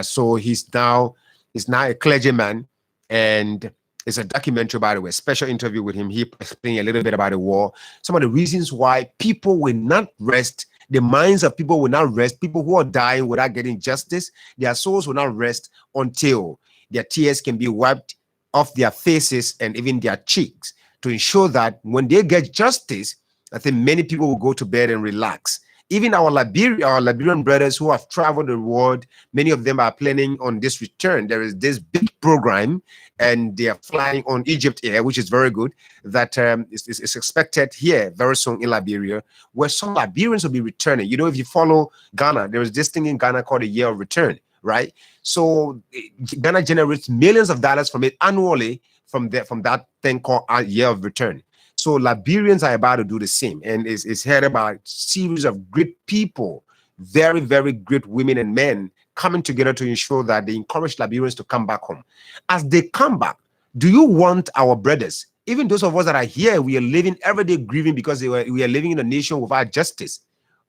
So he's now a clergyman, and it's a documentary, by the way, special interview with him. He explaining a little bit about the war, some of the reasons why people will not rest, the minds of people will not rest, people who are dying without getting justice, their souls will not rest until their tears can be wiped off their faces and even their cheeks, to ensure that when they get justice, I think many people will go to bed and relax. Even our Liberian brothers who have traveled the world, many of them are planning on this return. There is this big program, and they are flying on Egypt Air, which is very good, that is expected here very soon in Liberia, where some Liberians will be returning. You know, if you follow Ghana, there is this thing in Ghana called a year of return, right? So Ghana generates millions of dollars from it annually from that thing called a year of return. So Liberians are about to do the same, and it's headed by a series of great people, very, very great women and men coming together to ensure that they encourage Liberians to come back home. As they come back, do you want our brothers, even those of us that are here, we are living every day grieving because we are living in a nation without justice,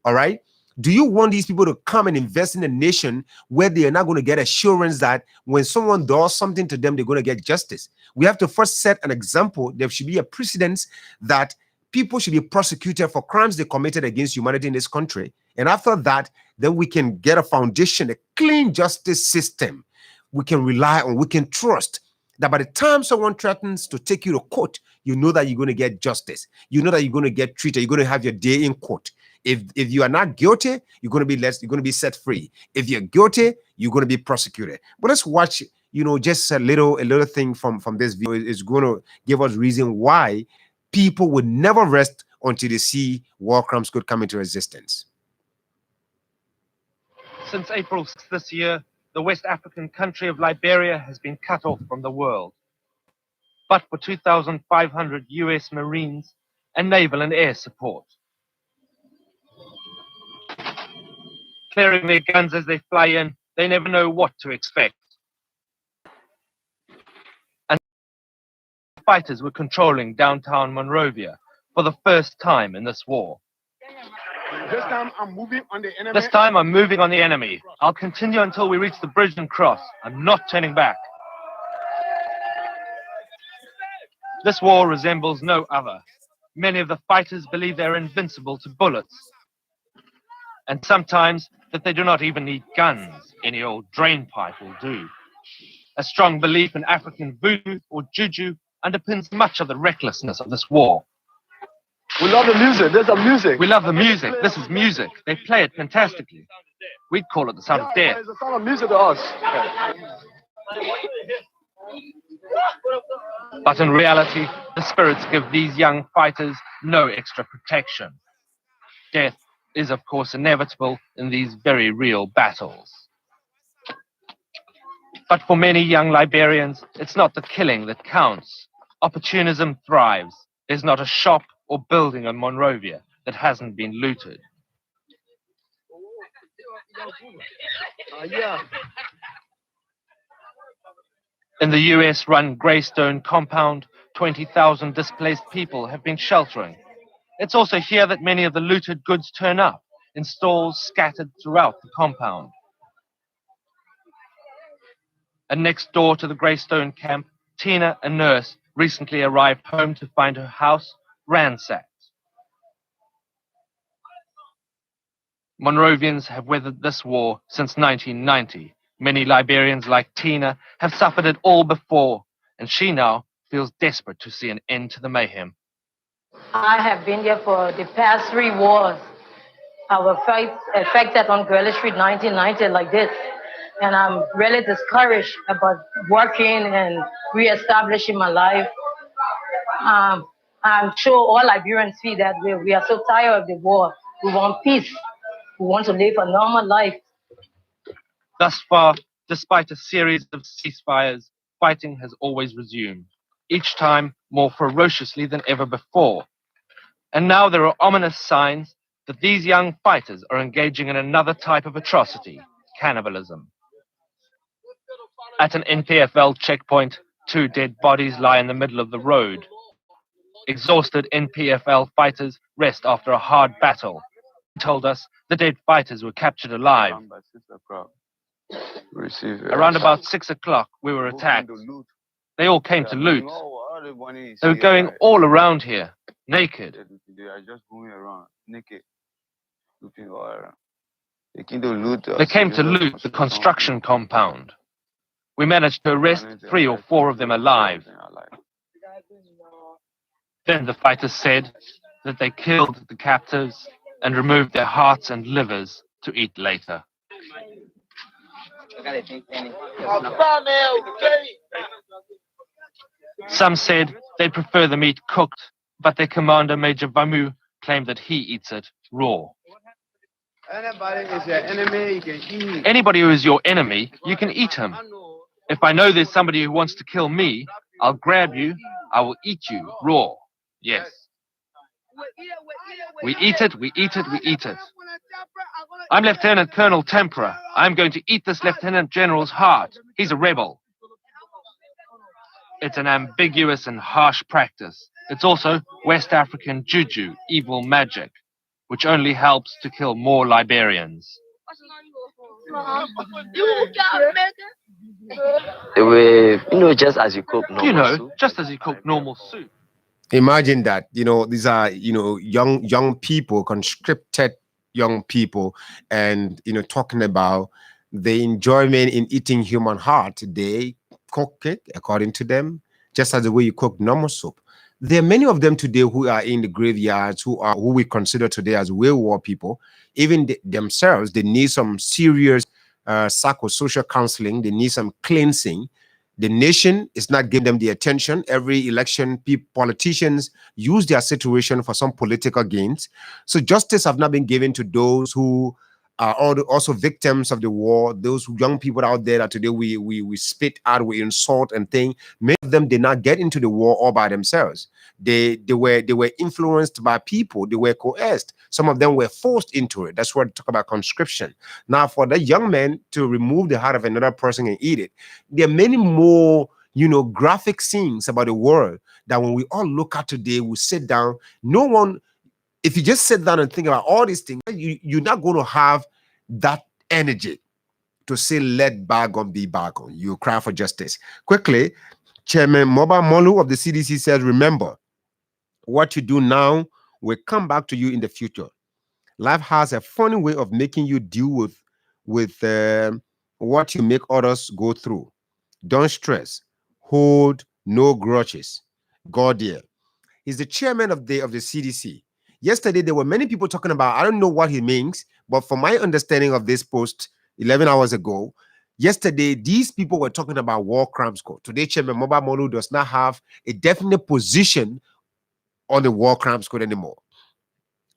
all right? Do you want these people to come and invest in a nation where they are not going to get assurance that when someone does something to them, they're going to get justice? We have to first set an example. There should be a precedent that people should be prosecuted for crimes they committed against humanity in this country. And after that, then we can get a foundation, a clean justice system we can rely on, we can trust, that by the time someone threatens to take you to court, you know that you're going to get justice. You know that you're going to get treated. You're going to have your day in court. If you are not guilty, you're going to be set free. If you're guilty, you're going to be prosecuted. But let's watch, just a little thing from this video. Is going to give us reason why people would never rest until they see war crimes could come into existence. Since April 6th this year, the West African country of Liberia has been cut off from the world. But for 2,500 US Marines and naval and air support. Clearing their guns as they fly in, they never know what to expect. And fighters were controlling downtown Monrovia for the first time in this war. This time I'm moving on the enemy. This time I'm moving on the enemy. I'll continue until we reach the bridge and cross. I'm not turning back. This war resembles no other. Many of the fighters believe they're invincible to bullets. And sometimes that they do not even need guns. Any old drain pipe will do. A strong belief in African voodoo or juju underpins much of the recklessness of this war. We love the music. There's some music. We love the music. This is music. They play it fantastically. We'd call it the sound of death. It's the sound of music to us. But in reality, the spirits give these young fighters no extra protection. Death is, of course, inevitable in these very real battles. But for many young Liberians, it's not the killing that counts. Opportunism thrives. There's not a shop or building in Monrovia that hasn't been looted. In the US-run Greystone compound, 20,000 displaced people have been sheltering. It's also here that many of the looted goods turn up, in stalls scattered throughout the compound. And next door to the Greystone camp, Tina, a nurse, recently arrived home to find her house ransacked. Monrovians have weathered this war since 1990. Many Liberians like Tina have suffered it all before, and she now feels desperate to see an end to the mayhem. I have been here for the past 3 wars. Our fight affected on Guerrilla Street 1990 like this. and I'm really discouraged about working and reestablishing my life. I'm sure all Liberians feel that way. We are so tired of the war. We want peace. We want to live a normal life. Thus far, despite a series of ceasefires, fighting has always resumed, each time more ferociously than ever before. And now there are ominous signs that these young fighters are engaging in another type of atrocity, cannibalism. At an NPFL checkpoint, 2 dead bodies lie in the middle of the road. Exhausted NPFL fighters rest after a hard battle. They told us the dead fighters were captured alive. Around about 6 o'clock, we were attacked. They all came to loot. They were going all around here, naked. They are just going around naked, looking all around. They came to loot the construction compound. We managed to arrest 3 or 4 of them alive. Then the fighters said that they killed the captives and removed their hearts and livers to eat later. Some said they prefer the meat cooked, but their commander, Major Vamu, claimed that he eats it raw. Anybody is your enemy, you can eat. Anybody who is your enemy, you can eat him. If I know there's somebody who wants to kill me, I'll grab you, I will eat you raw. Yes. We eat it, we eat it, we eat it. I'm Lieutenant Colonel Tempera. I'm going to eat this Lieutenant General's heart. He's a rebel. It's an ambiguous and harsh practice. It's also West African juju, evil magic, which only helps to kill more Liberians. Just as you cook normal soup. Just as you cook normal soup. Imagine that, these are, young people, conscripted young people, and, talking about the enjoyment in eating human heart. They cook it according to them, just as the way you cook normal soup. There are many of them today who are in the graveyards, who we consider today as real war people. Even themselves, they need some serious psychosocial counseling. They need some cleansing. The nation is not giving them the attention. Every election, politicians use their situation for some political gains. So justice have not been given to those who are also victims of the war. Those young people out there that today we spit out, we insult and think. Many of them did not get into the war all by themselves. They were influenced by people. They were coerced. Some of them were forced into it. That's what we talk about conscription. Now, for the young man to remove the heart of another person and eat it, there are many more, graphic scenes about the world that when we all look at today, we sit down. No one, if you just sit down and think about all these things, you're not going to have that energy to say, let bygone be bygone. You cry for justice. Quickly, Chairman Moba Molu of the CDC says, remember, what you do now will come back to you in the future. Life has a funny way of making you deal with what you make others go through. Don't stress. Hold no grudges. God dear. He's the chairman of the CDC. Yesterday, there were many people talking about, I don't know what he means, but from my understanding of this post 11 hours ago, yesterday, these people were talking about war crimes court. Today, Chairman Moba Molu does not have a definite position on the war crimes code anymore.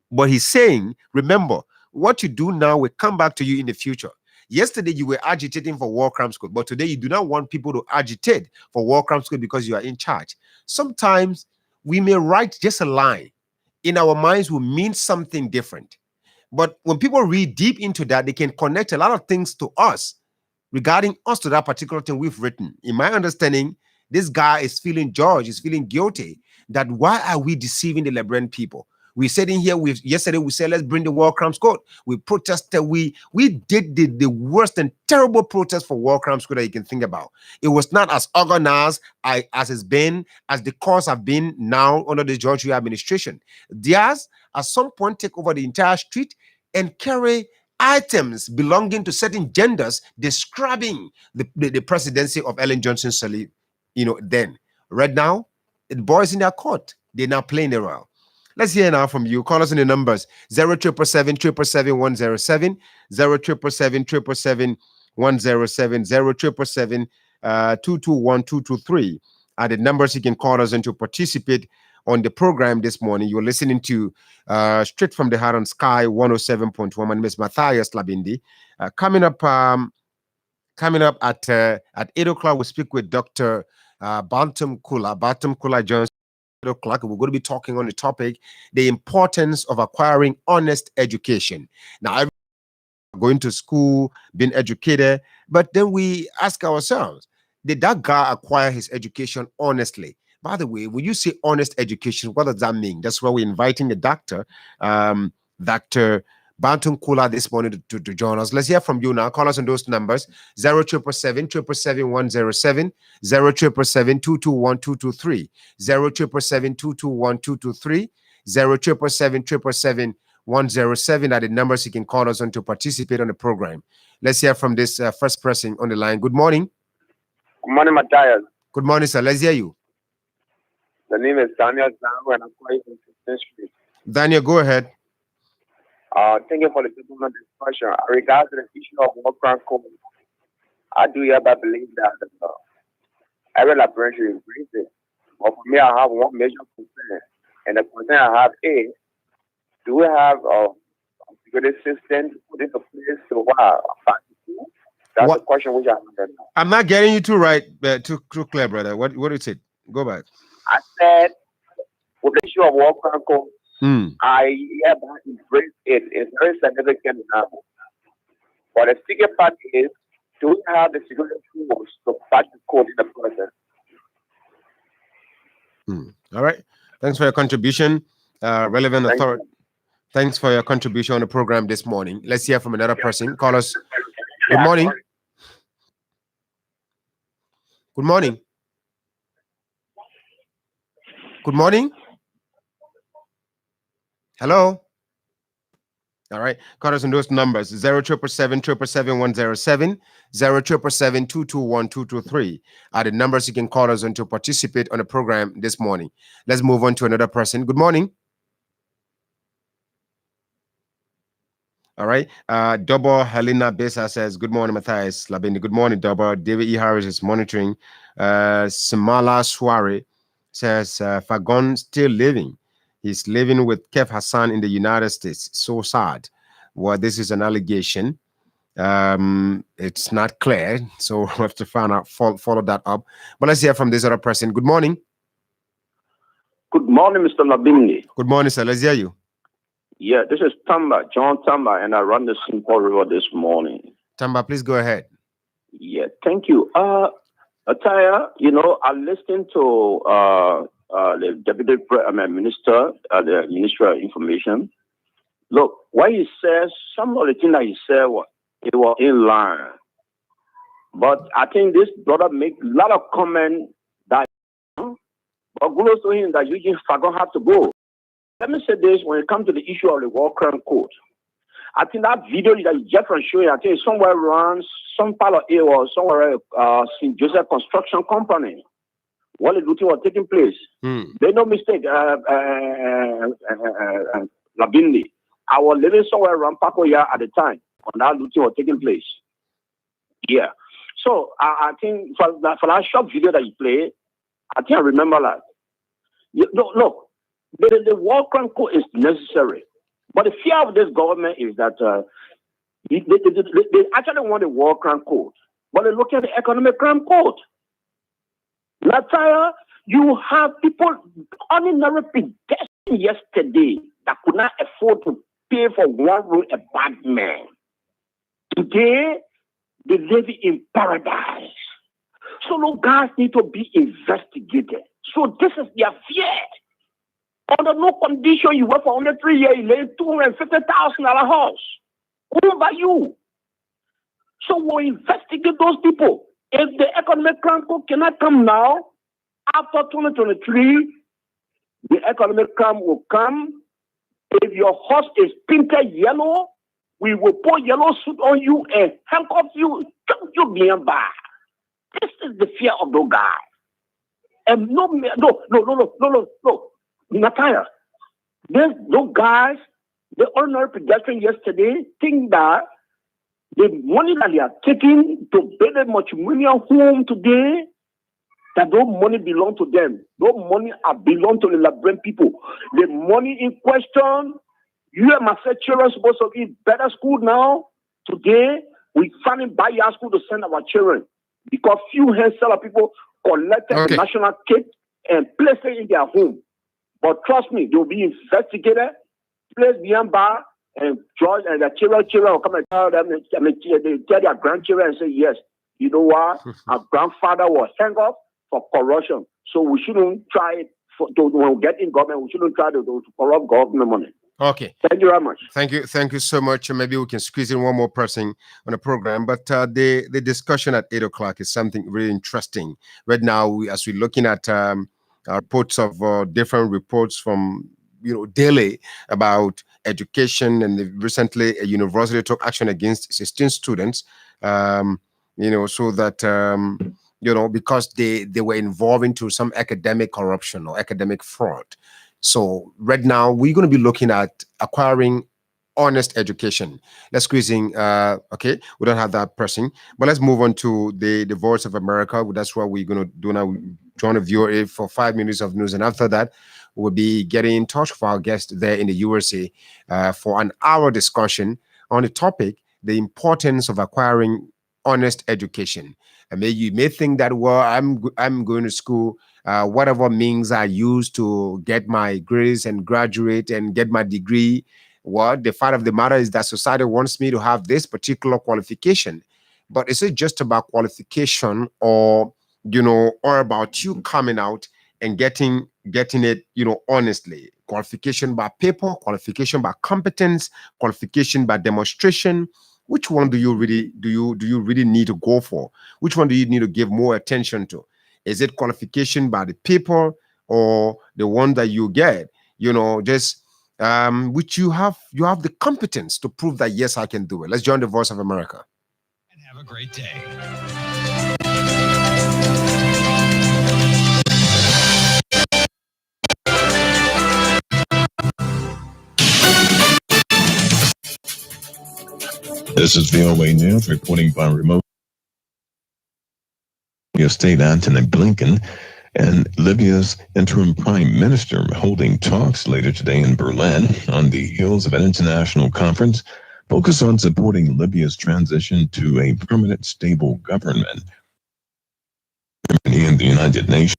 But he's saying, remember, what you do now will come back to you in the future. Yesterday, you were agitating for war crimes code, but today you do not want people to agitate for war crimes code because you are in charge. Sometimes we may write just a line. In our minds will mean something different. But when people read deep into that, they can connect a lot of things to us regarding us to that particular thing we've written. In my understanding, this guy is feeling judged, is feeling guilty, that why are we deceiving the Liberian people? We said in here, yesterday we said, let's bring the war crimes code. We protested, we did the worst and terrible protest for war crimes code that you can think about. It was not as organized as it's been, as the cause have been now under the Georgia administration. Theirs, at some point, take over the entire street and carry items belonging to certain genders describing the presidency of Ellen Johnson Sirleaf, then. Right now, the boys in their court, they're now playing around. Let's hear now from you. Call us in the numbers 0777 107, 0777 107 0777 221 223 are the numbers you can call us and to participate on the program this morning. You're listening to Straight from the Heart on Sky 107.1 and Miss Matthias Labindi. Coming up at 8 o'clock, we'll speak with Dr. Bantam Kula. Bantam Kula joins at 8 o'clock. We're going to be talking on the topic, the importance of acquiring honest education. Now, going to school, being educated, but then we ask ourselves, did that guy acquire his education honestly? By the way, when you say honest education, what does that mean? That's why we're inviting the doctor, Dr. Bantam Kula, this morning to join us. Let's hear from you now. Call us on those numbers: 0777 777 107, 0777 221 223, 0777 221 223, 0777 777 107 are the numbers you can call us on to participate on the program. Let's hear from this first person on the line. Good morning. Good morning, Matthias. Good morning, sir. Let's hear you. The name is Daniel Zango, and I'm calling from 15th Street. Daniel, go ahead. Thank you for the gentleman's discussion. Regards to the issue of war crime code, I do hereby believe that every Liberian should embrace it. But for me, I have one major concern, and the concern I have is, do we have a security system put into place to That's the question which I have right now. I'm not getting you too right, too clear, brother. What did you say? Go back. I said, with the issue of war crime code, I hereby embrace it. It's very significant now. But the second part is, do we have the security tools to patch the code in the process? All right. Thanks for your contribution, relevant authority. Thanks for your contribution on the program this morning. Let's hear from another person. Call us. Good morning. Good morning. Good morning. Hello. All right. Call us on those numbers: 0777 777 107, 0777 221 223 are the numbers you can call us on to participate on the program this morning. Let's move on to another person. Good morning. All right. Double Helena Besa says, good morning, Matthias Labindi. Good morning, Double. David E. Harris is monitoring. Samala Sware says, Fagon still living. He's living with Kev Hassan in the United States. So sad. Well, this is an allegation. It's not clear. So we'll have to find out, follow that up. But let's hear from this other person. Good morning. Good morning, Mr. Labindi. Good morning, sir. Let's hear you. Yeah, this is Tamba, John Tamba, and I run the Simple River this morning. Tamba, please go ahead. Yeah, thank you. Ataya, I listened to the Deputy Minister, the Minister of Information. Look, what he says, some of the things that he said, it was in line. But I think this brother make a lot of comment that, but kudos to him that you just forgot how to go. Let me say this, when it comes to the issue of the war crime code, I think that video that Jeffrey showed, I think somewhere around some part of it or somewhere St. Joseph Construction Company, while the looting was taking place. There's no mistake, Labindi. I was living somewhere around Pakoya at the time when that looting was taking place. Yeah. So I think for that short video that you played, I think I remember that. Look. The war crime code is necessary. But the fear of this government is that they actually want the war crime code, but they look at the economic crime code. Nataya, you have people, ordinary pedestrians yesterday that could not afford to pay for one room apartment. Today, they live in paradise. So those guys need to be investigated. So this is their fear. Under no condition you work for only 3 years, you lay $250,000 house. Who about you? So we'll investigate those people. If the economic crime code cannot come now, after 2023, the economic crime will come. If your horse is painted yellow, we will put yellow suit on you and handcuff you, jump you behind bar. This is the fear of those guys. And no. Nataya, those guys, the ordinary pedestrian yesterday, think that The money that they are taking to build a matrimonial home today, that those money belong to them. Those money belong to the Liberian people. The money in question, you and myself children supposed to be better school now. Today, we finally buy your school to send our children because few handful people collected the national cake and placed it in their home. But trust me, they will be investigated, placed behind bar, and judge and the children will come and tell them, they tell their grandchildren and say, yes, you know what? Our grandfather was hanged up for corruption. So we shouldn't try when we get in government, we shouldn't try to corrupt government money. Okay. Thank you very much. Thank you so much. Maybe we can squeeze in one more person on the program. But the discussion at 8 o'clock is something really interesting. Right now, as we're looking at reports of different reports from daily about education, and recently a university took action against 16 students. So that because they were involved into some academic corruption or academic fraud. So right now we're going to be looking at acquiring honest education. Let's squeeze in. Okay, we don't have that person, but let's move on to the Voice of America. That's what we're going to do now. Join a viewer for 5 minutes of news, and after that, we'll be getting in touch with our guest there in the USA for an hour discussion on the topic: the importance of acquiring honest education. And you may think that, well, I'm going to school, whatever means I use to get my grades and graduate and get my degree. Well, the fact of the matter is that society wants me to have this particular qualification. But is it just about qualification, or about you coming out and getting it, honestly? Qualification by paper, qualification by competence, qualification by demonstration. Which one do you really need to go for? Which one do you need to give more attention to? Is it qualification by the paper, or the one that you get, which you have the competence to prove that, yes, I can do it? Let's join the Voice of America. And have a great day. This is VOA News reporting by remote. State Antony Blinken and Libya's interim prime minister holding talks later today in Berlin on the heels of an international conference focused on supporting Libya's transition to a permanent, stable government. Germany and the United Nations.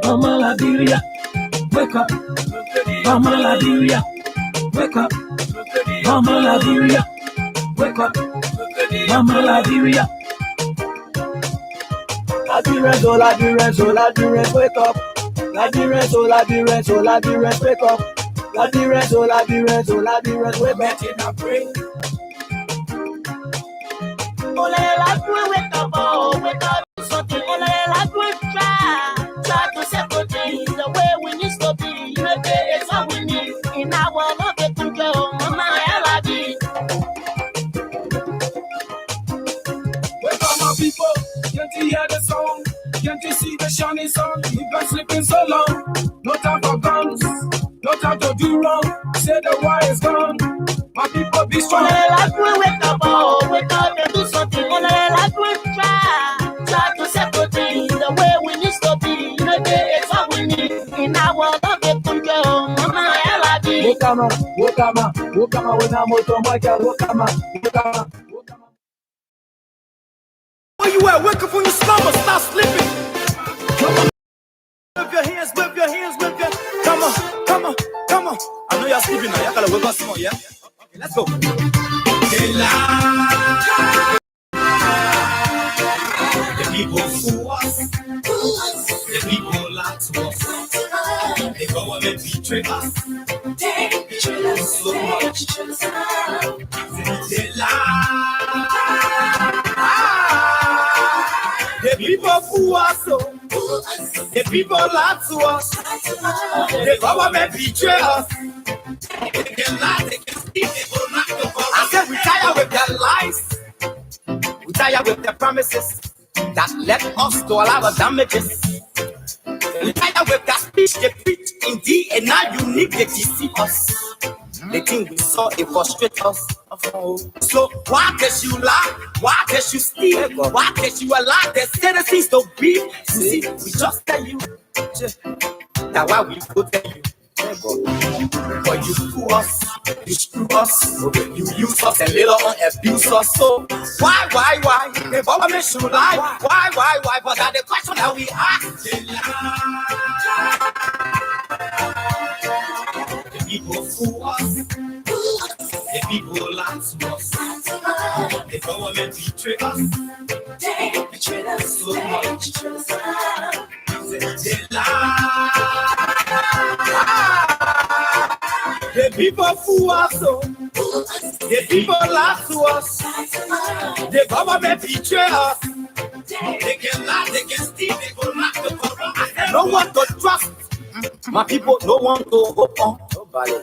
Mama Liberia, wake up. Mama Liberia, wake up. Mama Liberia. Liberia, wake up. Liberia, wake up. Liberia, we're betting a break. Wake up, oh, wake up. Something, try to settle things the way we used to be. It's all we need in our love to go. Mama, L.I.B. Wake up, my people. Can't you hear the song? Can't you see the shining sun? You've been sleeping so long. No time for guns. No time to do wrong. Say the war is gone. My people be strong. Wake up, oh, wake up and do something. Try to settle things the way we used to be. It's all we need in our love to go. Mama, L.I.B. Wokama, when I'm with Wokama. Where you at? Wake up from your slumber, stop sleeping. your hands, wave your hands, wave your. Come on, come on, come on. I know you're sleeping now. You gotta wake up some more, yeah? Okay, let's go. The people fool us. The people lie to us. The government betray us. They betray us so much. They lie. The people fool us. The people lie to us. The government betray us. They can lie, they can steal, they will not go. I said we tired with their lies. We tired with their promises that led us to all our damages. We tired with that speech they preach indeed, and now you need to deceive us. The thing we saw, it frustrates us. So why can't you lie? Why can't you steal? Why can't you allow the citizens to be? See, we just tell you. That's why we go tell you. But you fool us, you screw us, you use us and later on abuse us. So why? The government should lie. Why? But that's the question that we ask. The people fool us. The people lie to us. The government betray us. They betray us so much. They lie. The people fool us. The people lie to us. The government betray us. They can lie, they can steal, they go knock the corrupt. No one to trust. My people, no one to hope on.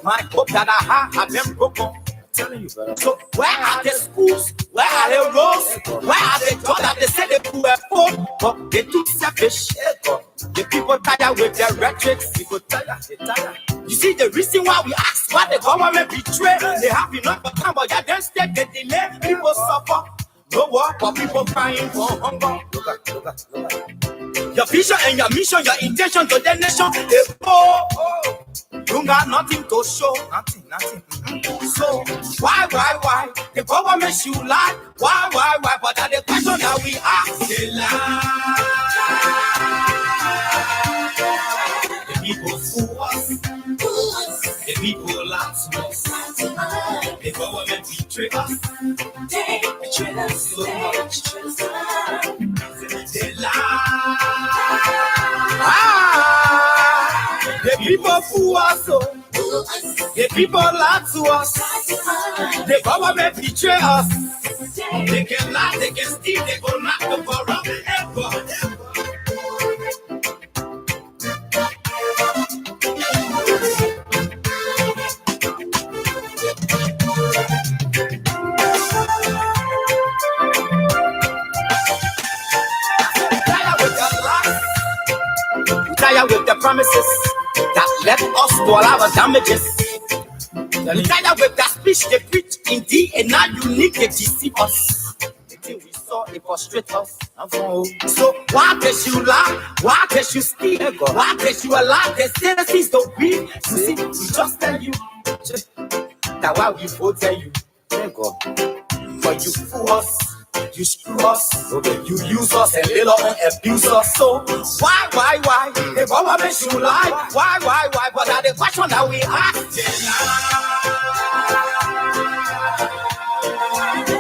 My hope that I have been broken. Telling you, brother. So where are the schools? Where are the roads? Where are the jobs that they say they could afford? But they too selfish. The people tired with their rhetoric. People tired. You see the reason why we ask why the government betray. They have enough of time, but yeah, then instead they delay. People suffer. No work, but people crying for hunger. Look at. Your vision and your mission, your intention to the nation. You got nothing to show. Nothing. So why? The government should lie. Why? But that's the question that we ask. They lie. The people fool us. The people lie to us. The government betray us. They betray us so much. They lie. The people fool us. The people lie to us. The government betray us. They can lie, they can steal, they go knock the corrupt. Tired with the promises that led us to all our damages. We tired with that speech they preach indeed, and now you need to deceive us. The thing we saw, it frustrates us. So why can't you lie? Why can't you steal? Why can't you allow the citizens to be? You see, we just tell you. That's why we both tell you. But you fool us. You screw us, you use us and later on abuse us. So why? The government should lie. Why? But that's the question that we ask.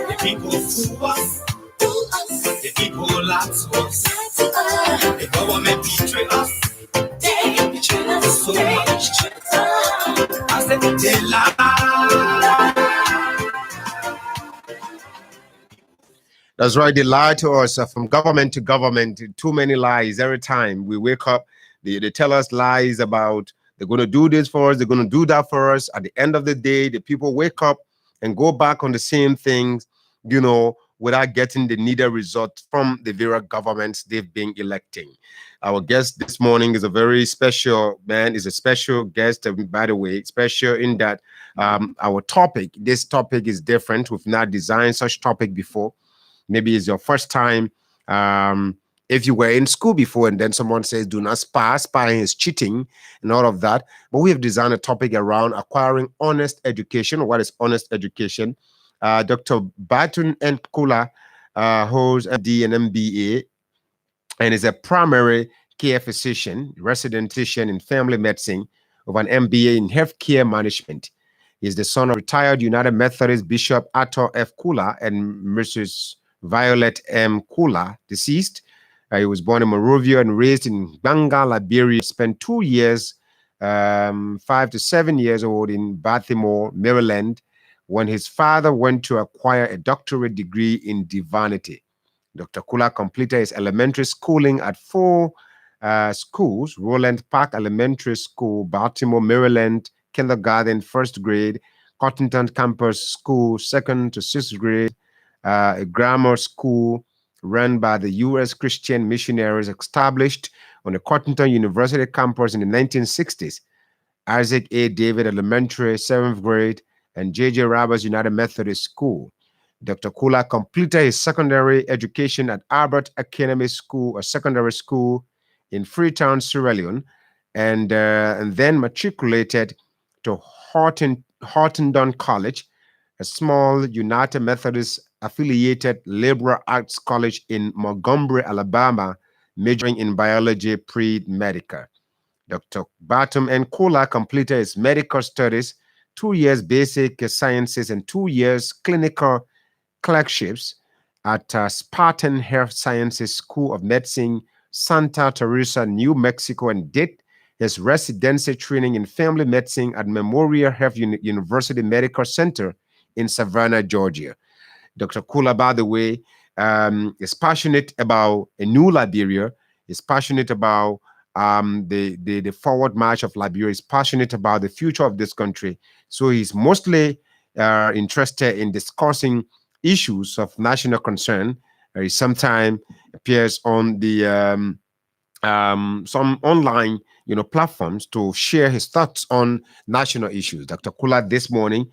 The people fool us. The people lie to us. The government betray us. They betray us so much. I said they lie. That's right. They lie to us from government to government. Too many lies every time we wake up. They tell us lies about they're going to do this for us. They're going to do that for us. At the end of the day, the people wake up and go back on the same things, without getting the needed result from the various governments they've been electing. Our guest this morning is a very special man. Is a special guest, by the way, special in that this topic is different. We've not designed such topic before. Maybe it's your first time. If you were in school before and then someone says, do not spy, spying is cheating and all of that. But we have designed a topic around acquiring honest education. What is honest education? Dr. Batun Nkula holds a D and MBA and is a primary healthcare physician, resident physician in family medicine, with an MBA in healthcare management. He is the son of retired United Methodist Bishop Arthur F. Kula and Mrs. Violet M. Kula, deceased. He was born in Monrovia and raised in Banga, Liberia. Spent 2 years, 5 to 7 years old in Baltimore, Maryland, when his father went to acquire a doctorate degree in divinity. Dr. Kula completed his elementary schooling at 4 schools: Roland Park Elementary School, Baltimore, Maryland, kindergarten, first grade; Cottington Campus School, 2nd to 6th grade; a grammar school run by the U.S. Christian missionaries established on the Cottington University campus in the 1960s; Isaac A. David Elementary, 7th grade; and J.J. Roberts United Methodist School. Dr. Kula completed his secondary education at Albert Academy School, a secondary school in Freetown, Sierra Leone, and then matriculated to Hortendon College, a small United Methodist affiliated liberal arts college in Montgomery, Alabama, majoring in biology pre-medical. Dr. Batum N. Kula completed his medical studies, 2 years basic sciences and 2 years clinical clerkships at Spartan Health Sciences School of Medicine, Santa Teresa, New Mexico, and did his residency training in family medicine at Memorial Health University Medical Center in Savannah, Georgia. Dr. Kula, by the way, is passionate about a new Liberia, is passionate about the forward march of Liberia, is passionate about the future of this country. So he's mostly interested in discussing issues of national concern. He sometimes appears on the some online platforms to share his thoughts on national issues. Dr. Kula this morning,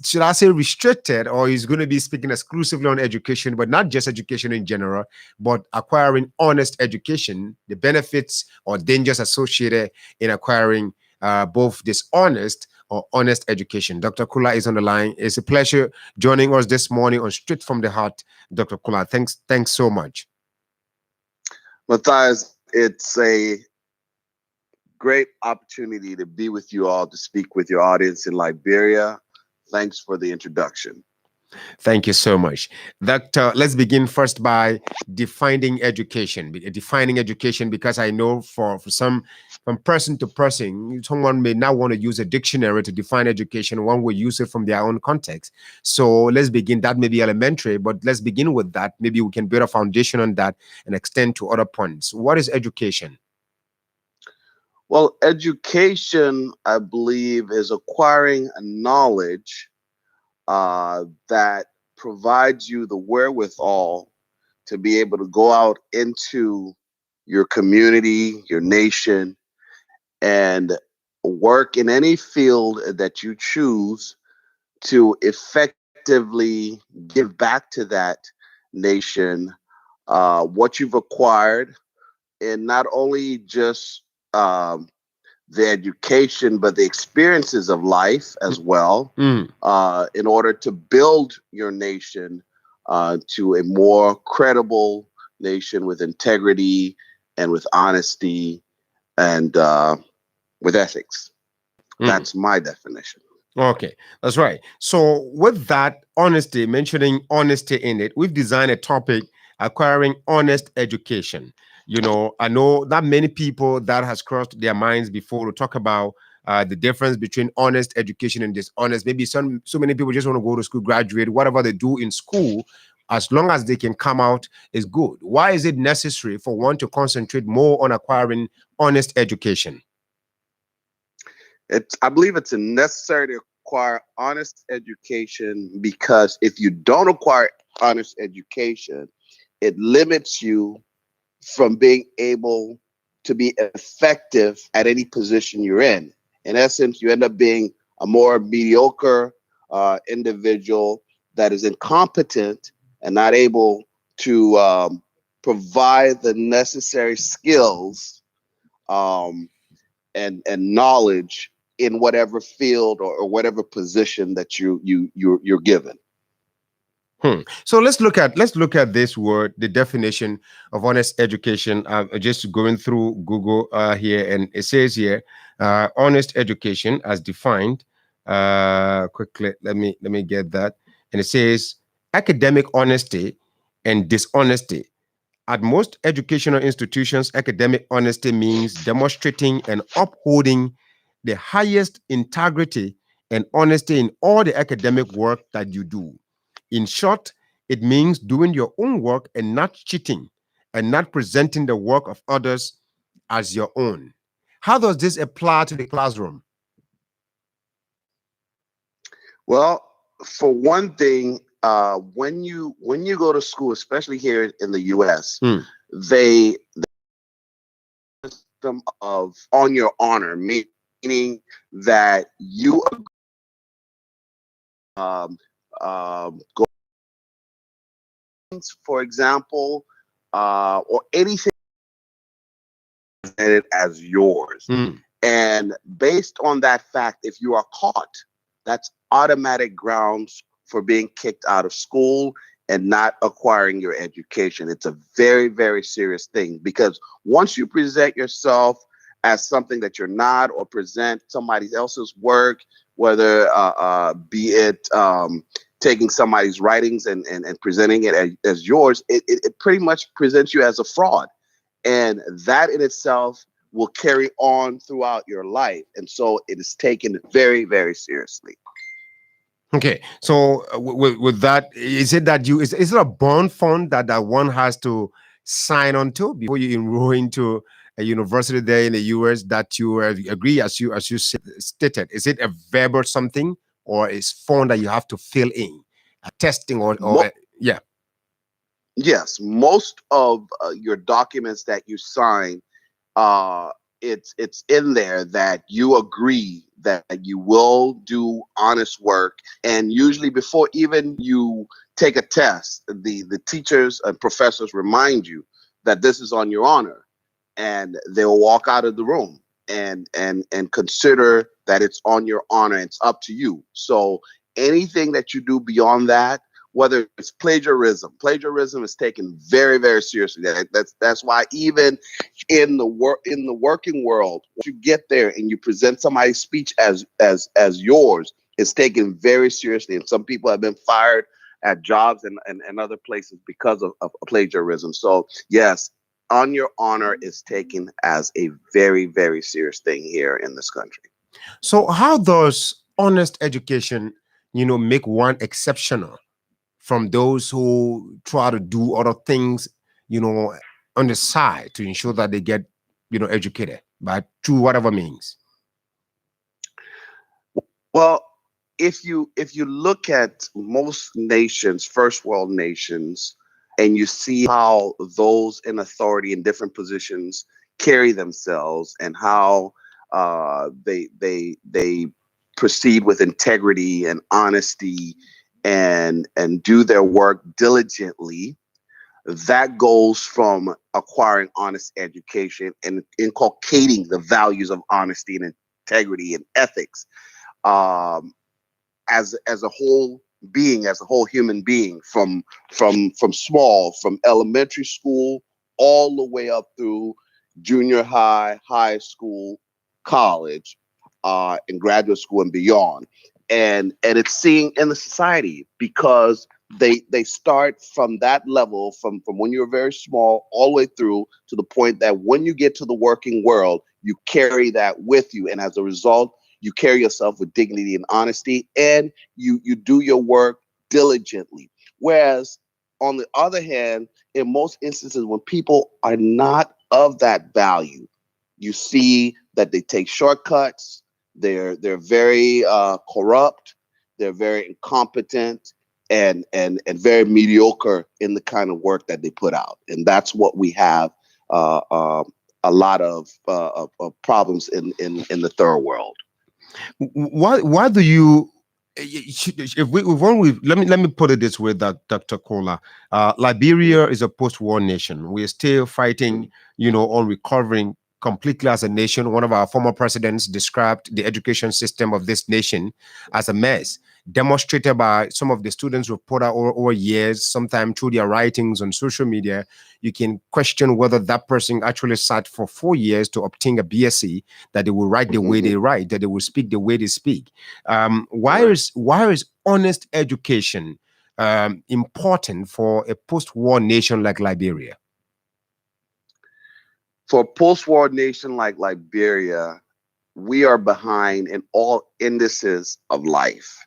should I say restricted, or he's going to be speaking exclusively on education, but not just education in general, but acquiring honest education, the benefits or dangers associated in acquiring both dishonest or honest education. Dr. Kula is on the line. It's a pleasure joining us this morning on Straight from the Heart. Dr. Kula, thanks so much. Matthias, it's a great opportunity to be with you all, to speak with your audience in Liberia. Thanks for the introduction. Thank you so much. Doctor, let's begin first by defining education. Defining education, because I know from person to person, someone may not want to use a dictionary to define education. One will use it from their own context. So let's begin. That may be elementary, but let's begin with that. Maybe we can build a foundation on that and extend to other points. What is education? Well, education, I believe, is acquiring a knowledge that provides you the wherewithal to be able to go out into your community, your nation, and work in any field that you choose to effectively give back to that nation what you've acquired, and not only just the education, but the experiences of life as well, in order to build your nation to a more credible nation with integrity and with honesty and with ethics. That's my definition. Okay, that's right. So with that honesty, mentioning honesty in it, we've designed a topic: acquiring honest education. I know that many people that has crossed their minds before to talk about the difference between honest education and dishonest. Maybe so many people just want to go to school, graduate, whatever they do in school, as long as they can come out is good. Why is it necessary for one to concentrate more on acquiring honest education? I believe it's necessary to acquire honest education, because if you don't acquire honest education, it limits you from being able to be effective at any position you're in. In essence, you end up being a more mediocre individual that is incompetent and not able to provide the necessary skills and knowledge in whatever field or whatever position that you're given. So let's look at this word, the definition of honest education. Just going through Google here, and it says here, honest education as defined. Quickly, let me get that, and it says academic honesty and dishonesty. At most educational institutions, academic honesty means demonstrating and upholding the highest integrity and honesty in all the academic work that you do. In short, it means doing your own work and not cheating and not presenting the work of others as your own. How does this apply to the classroom? Well, for one thing, when you go to school, especially here in the U.S., they system of on your honor, meaning that you go, for example, or anything as yours. And based on that fact, if you are caught, that's automatic grounds for being kicked out of school and not acquiring your education. It's a very, very serious thing, because once you present yourself as something that you're not, or present somebody else's work, whether be it taking somebody's writings and presenting it as yours, it pretty much presents you as a fraud. And that in itself will carry on throughout your life. And so it is taken very, very seriously. Okay, so with that, is it that is it a bond fund that one has to sign on to before you enroll into a university there in the US, that you agree, as you stated? Is it a verb or something, or is form that you have to fill in, a testing or yeah? Yes, most of your documents that you sign, it's in there that you agree that you will do honest work. And usually before even you take a test, the teachers and professors remind you that this is on your honor, and they'll walk out of the room and consider that it's on your honor. It's up to you. So anything that you do beyond that, whether it's plagiarism is taken very, very seriously. That's why even in the working world, once you get there and you present somebody's speech as yours, it's taken very seriously. And some people have been fired at jobs and other places because of plagiarism. So yes, on your honor is taken as a very, very serious thing here in this country. So how does honest education, make one exceptional from those who try to do other things, on the side to ensure that they get, educated, but through whatever means? Well, if you look at most nations, first world nations, and you see how those in authority in different positions carry themselves, and how they proceed with integrity and honesty, and do their work diligently, that goes from acquiring honest education and inculcating the values of honesty and integrity and ethics as a whole being, as a whole human being, from elementary school all the way up through junior high, high school, college, and graduate school and beyond. And it's seen in the society, because they start from that level, from when you're very small all the way through to the point that when you get to the working world, you carry that with you. And as a result, you carry yourself with dignity and honesty, and you do your work diligently. Whereas on the other hand, in most instances, when people are not of that value, you see that they take shortcuts. They're very corrupt. They're very incompetent and very mediocre in the kind of work that they put out. And that's what we have a lot of problems in the third world. Why do you? Let me put it this way, that Dr. Kola, Liberia is a post-war nation. We are still fighting, on recovering completely as a nation. One of our former presidents described the education system of this nation as a mess. demonstrated by some of the students reported over years, sometimes through their writings on social media. You can question whether that person actually sat for 4 years to obtain a BSc, that they will write the way they write, that they will speak the way they speak. Why is honest education important for a post-war nation like Liberia? For a post-war nation like Liberia, we are behind in all indices of life.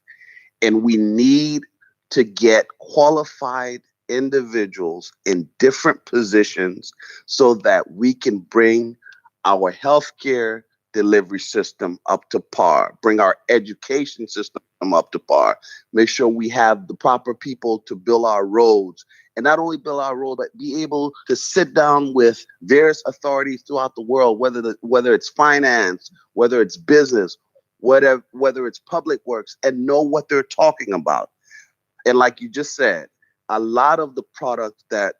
And we need to get qualified individuals in different positions so that we can bring our healthcare delivery system up to par, bring our education system up to par, make sure we have the proper people to build our roads, and not only build our road, but be able to sit down with various authorities throughout the world, whether it's finance, whether it's business, whether it's public works, and know what they're talking about. And like you just said, a lot of the product that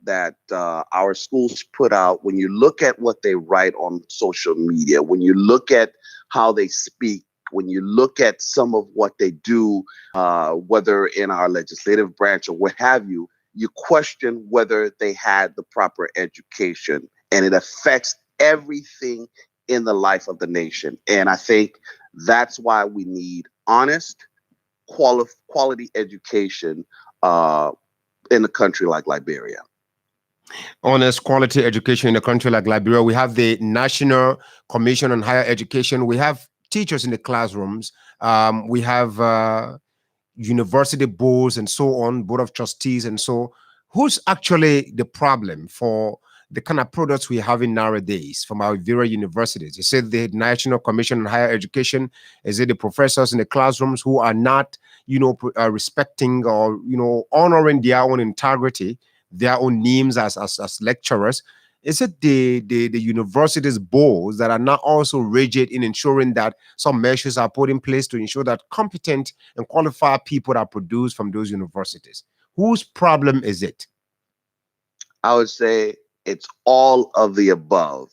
our schools put out, when you look at what they write on social media, when you look at how they speak, when you look at some of what they do, whether in our legislative branch or what have you, you question whether they had the proper education, and it affects everything in the life of the nation. And I think that's why we need honest, quality education in a country like Liberia. Honest, quality education in a country like Liberia. We have the National Commission on Higher Education. We have teachers in the classrooms. We have university boards and so on, board of trustees and so. Who's actually the problem for the kind of products we have in nowadays from our various universities? Is it the National Commission on Higher Education? Is it the professors in the classrooms who are not, respecting or, honoring their own integrity, their own names as lecturers? Is it the universities boards that are not also rigid in ensuring that some measures are put in place to ensure that competent and qualified people are produced from those universities? Whose problem is it? I would say it's all of the above,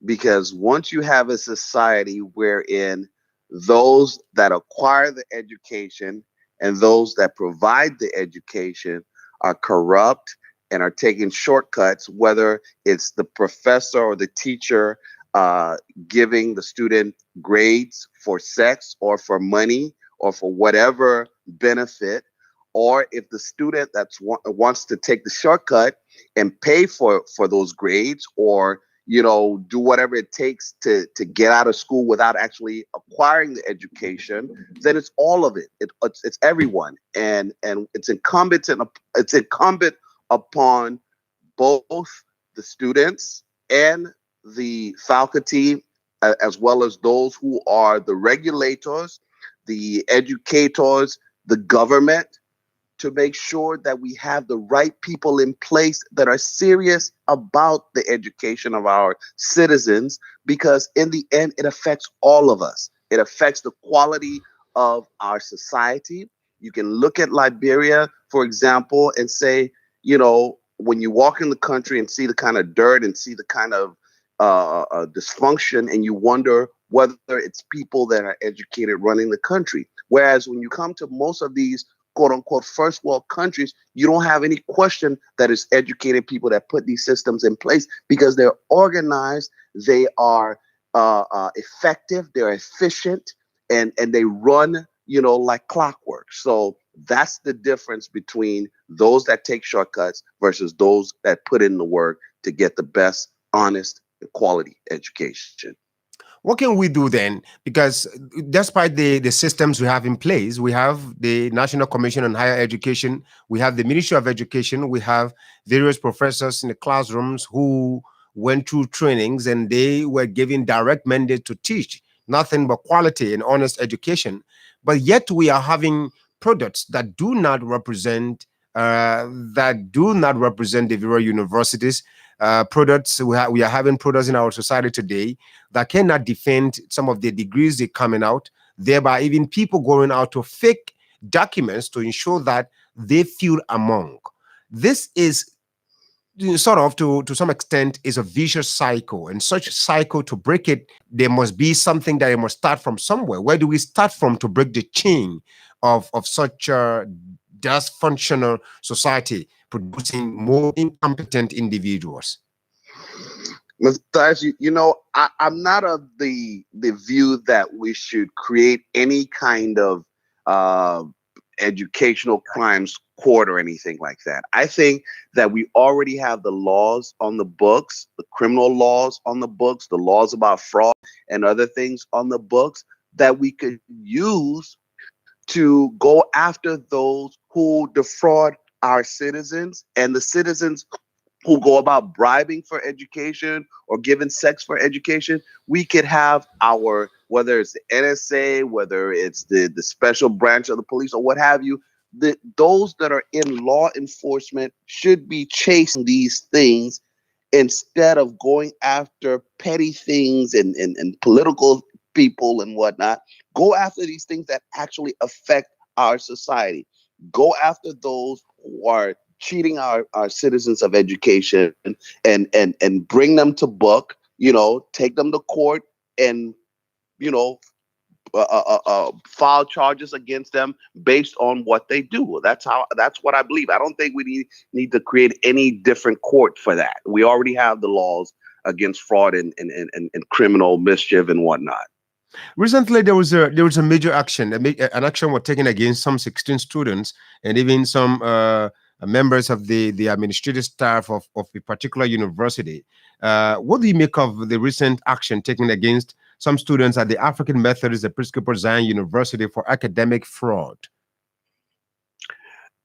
because once you have a society wherein those that acquire the education and those that provide the education are corrupt and are taking shortcuts, whether it's the professor or the teacher giving the student grades for sex or for money or for whatever benefit, or if the student wants to take the shortcut and pay for those grades, or do whatever it takes to get out of school without actually acquiring the education, then it's all of it. It's everyone, and it's incumbent upon both the students and the faculty, as well as those who are the regulators, the educators, the government, to make sure that we have the right people in place that are serious about the education of our citizens, because in the end, it affects all of us. It affects the quality of our society. You can look at Liberia, for example, and say, when you walk in the country and see the kind of dirt and see the kind of dysfunction, and you wonder whether it's people that are educated running the country. Whereas when you come to most of these quote unquote first world countries, you don't have any question that it's educated people that put these systems in place, because they're organized, they are effective, they're efficient, and they run, like clockwork. So that's the difference between those that take shortcuts versus those that put in the work to get the best, honest, and quality education. What can we do then? Because despite the systems we have in place, we have the National Commission on Higher Education, we have the Ministry of Education, we have various professors in the classrooms who went through trainings and they were given direct mandate to teach nothing but quality and honest education. But yet we are having products that do not represent the various universities. Products we are having products in our society today that cannot defend some of the degrees they're coming out, thereby even people going out to fake documents to ensure that they feel among. This is sort of to some extent is a vicious cycle, and such cycle, to break it, there must be something that it must start from somewhere. Where do we start from to break the chain of such a dysfunctional society producing more incompetent individuals? Matthias, I'm not of the view that we should create any kind of educational crimes court or anything like that. I think that we already have the laws on the books, the criminal laws on the books, the laws about fraud and other things on the books that we could use to go after those who defraud our citizens, and the citizens who go about bribing for education or giving sex for education. We could have our, whether it's the NSA, whether it's the special branch of the police or what have you, those that are in law enforcement should be chasing these things instead of going after petty things and political people and whatnot. Go after these things that actually affect our society. Go after those who are cheating our citizens of education and bring them to book, take them to court and, file charges against them based on what they do. That's what I believe. I don't think we need to create any different court for that. We already have the laws against fraud and criminal mischief and whatnot. Recently, there was a major action. An action was taken against some 16 students and even some members of the administrative staff of a particular university. What do you make of the recent action taken against some students at the African Methodist Episcopal Zion University for academic fraud?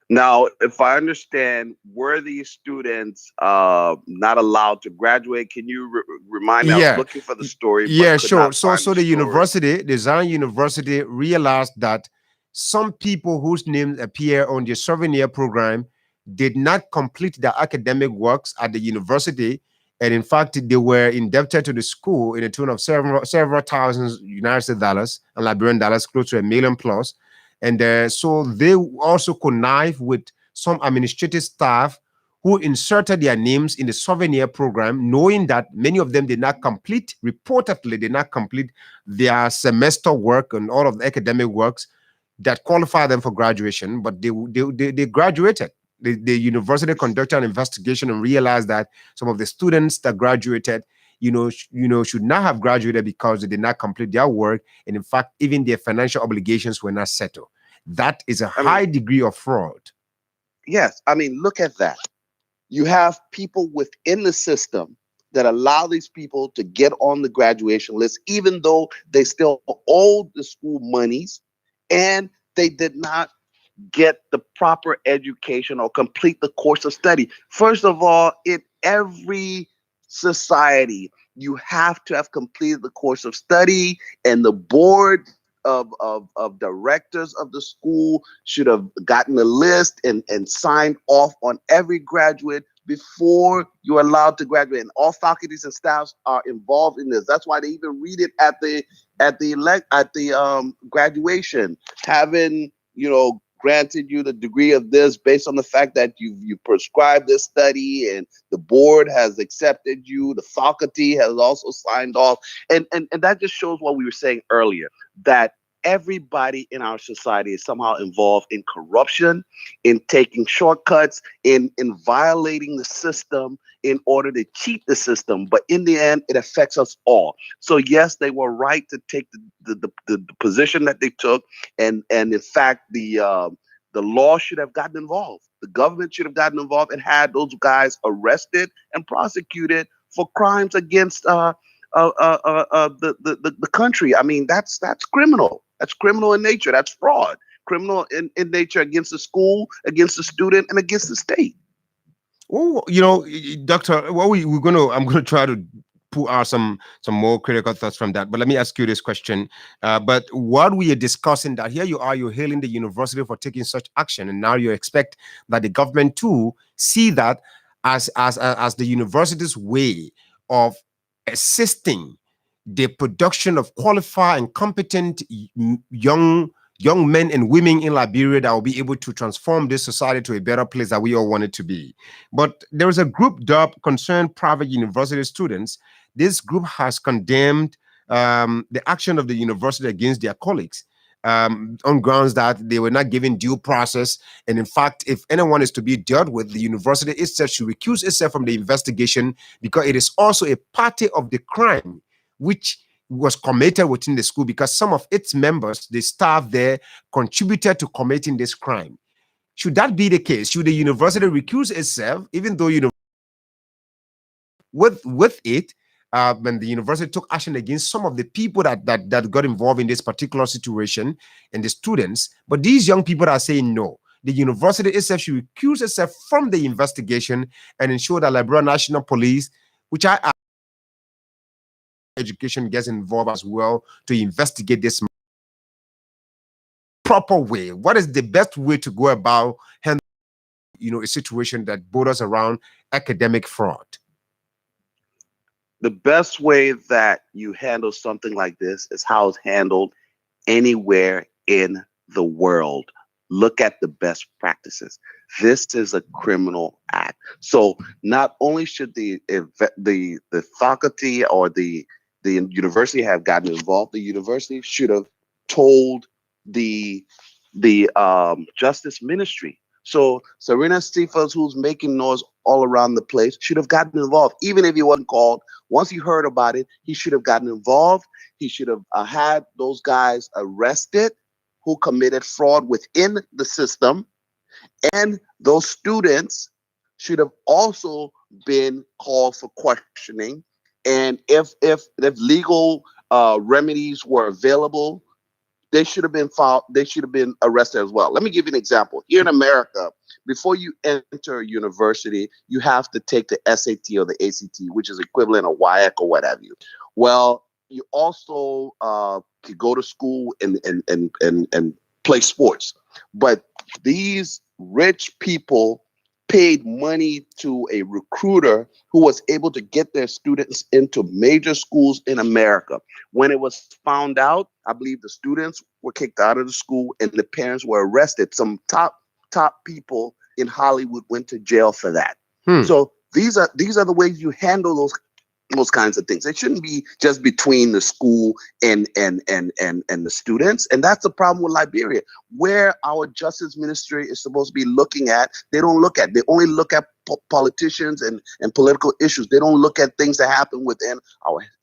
Now, if I understand, were these students not allowed to graduate? Can you remind me? I was looking for the story. Yeah, sure. So the university, the Zion University, realized that some people whose names appear on the souvenir program did not complete their academic works at the university, and in fact, they were indebted to the school in a tune of several thousands United dollars and Liberian dollars, close to $1 million plus. And so they also connived with some administrative staff who inserted their names in the souvenir program, knowing that many of them reportedly did not complete their semester work and all of the academic works that qualify them for graduation, but they graduated. The university conducted an investigation and realized that some of the students that graduated, should not have graduated because they did not complete their work, and in fact, even their financial obligations were not settled. That is a high degree of fraud. Yes, look at that. You have people within the system that allow these people to get on the graduation list, even though they still owe the school monies, and they did not get the proper education or complete the course of study. First of all, in every society, you have to have completed the course of study, and the board of directors of the school should have gotten a list and signed off on every graduate before you're allowed to graduate. And all faculties and staffs are involved in this. That's why they even read it at the graduation, having granted you the degree of this based on the fact that you prescribed this study and the board has accepted you, the faculty has also signed off. And that just shows what we were saying earlier, that everybody in our society is somehow involved in corruption, in taking shortcuts, in violating the system in order to cheat the system. But in the end, it affects us all. So yes, they were right to take the position that they took. And in fact, the law should have gotten involved. The government should have gotten involved and had those guys arrested and prosecuted for crimes against the country. That's criminal. That's criminal in nature. That's fraud. Criminal in nature against the school, against the student, and against the state. Oh, Doctor, I'm going to try to pull out some more critical thoughts from that. But let me ask you this question. But what we are discussing, that here you're hailing the university for taking such action, and now you expect that the government too see that as the university's way of assisting the production of qualified and competent young young men and women in Liberia that will be able to transform this society to a better place that we all want it to be. But there is a group dubbed Concerned Private University Students. This group has condemned the action of the university against their colleagues on grounds that they were not given due process. And in fact, if anyone is to be dealt with, the university itself should recuse itself from the investigation because it is also a party of the crime which was committed within the school, because some of its members, the staff there, contributed to committing this crime. Should that be the case? Should the university recuse itself, even though with it, when the university took action against some of the people that got involved in this particular situation and the students, but these young people are saying no. The university itself should recuse itself from the investigation and ensure that Liberia National Police, which education gets involved as well to investigate this proper way. What is the best way to go about handling, a situation that borders around academic fraud? The best way that you handle something like this is how it's handled anywhere in the world. Look at the best practices. This is a criminal act. So not only should the faculty or the university have gotten involved, the university should have told the justice ministry. So Serena Stephens, who's making noise all around the place, should have gotten involved. Even if he wasn't called, once he heard about it, he should have gotten involved. He should have had those guys arrested who committed fraud within the system. And those students should have also been called for questioning. And if legal remedies were available, they should have been filed. They should have been arrested as well. Let me give you an example. Here in America, before you enter a university, you have to take the SAT or the ACT, which is equivalent of WIAC or what have you. Well, you also could go to school and play sports. But these rich people paid money to a recruiter who was able to get their students into major schools in America. When it was found out, I believe the students were kicked out of the school and the parents were arrested. Some top people in Hollywood went to jail for that. So these are the ways you handle those kinds of things. It shouldn't be just between the school and the students. And that's the problem with Liberia, where our justice ministry is supposed to be looking at. They don't look at. They only look at politicians and political issues. They don't look at things that happen within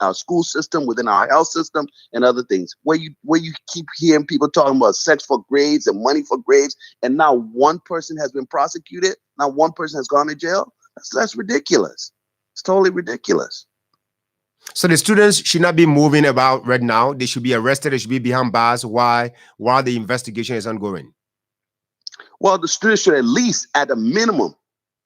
our school system, within our health system, and other things. Where you keep hearing people talking about sex for grades and money for grades, and now one person has been prosecuted. Now one person has gone to jail. That's ridiculous. It's totally ridiculous. So the students should not be moving about right now. They should be arrested. They should be behind bars. Why? While the investigation is ongoing. Well, the students should at least, at a minimum,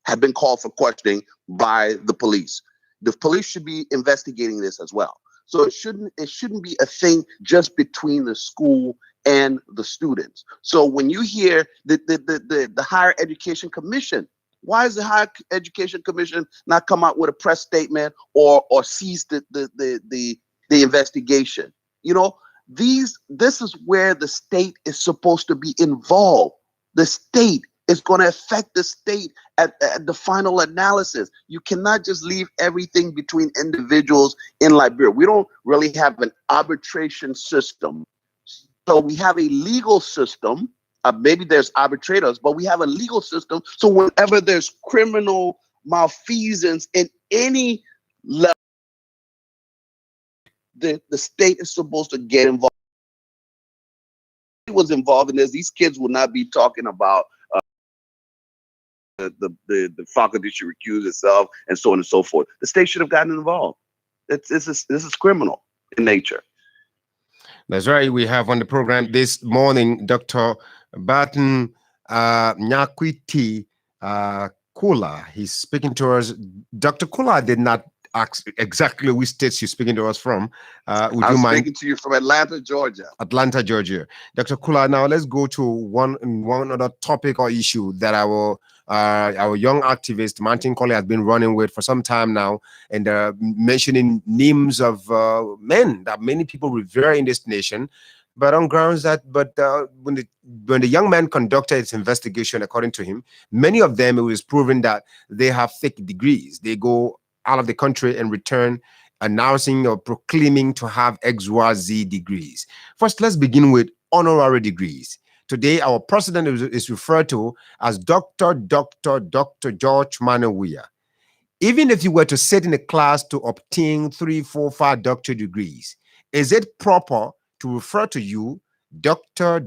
have been called for questioning by the police. The police should be investigating this as well. So it shouldn't be a thing just between the school and the students. So when you hear the Higher Education Commission, why is the Higher Education Commission not come out with a press statement or cease the investigation? This is where the state is supposed to be involved. The state is going to affect the state at the final analysis. You cannot just leave everything between individuals in Liberia. We don't really have an arbitration system. So we have a legal system. Maybe there's arbitrators, but we have a legal system. So whenever there's criminal malfeasance in any level, the state is supposed to get involved. If it was involved in this, these kids would not be talking about the faculty should recuse itself and so on and so forth. The state should have gotten involved. This is criminal in nature. That's right. We have on the program this morning Dr. Barton Nyakwiti Kula. He's speaking to us. Dr. Kula did not ask exactly which states you're speaking to us from. Would you mind? I'm speaking to you from Atlanta, Georgia. Atlanta, Georgia. Dr. Kula, now let's go to one other topic or issue that our young activist, Martin Colley, has been running with for some time now, and mentioning names of men that many people revere in this nation. But on grounds that, when the young man conducted his investigation, according to him, many of them, it was proven that they have fake degrees. They go out of the country and return announcing or proclaiming to have XYZ degrees. First, let's begin with honorary degrees. Today, our president is referred to as Dr. George Manuel Weah. Even if you were to sit in a class to obtain 3, 4, 5 doctorate degrees, is it proper to refer to you Dr.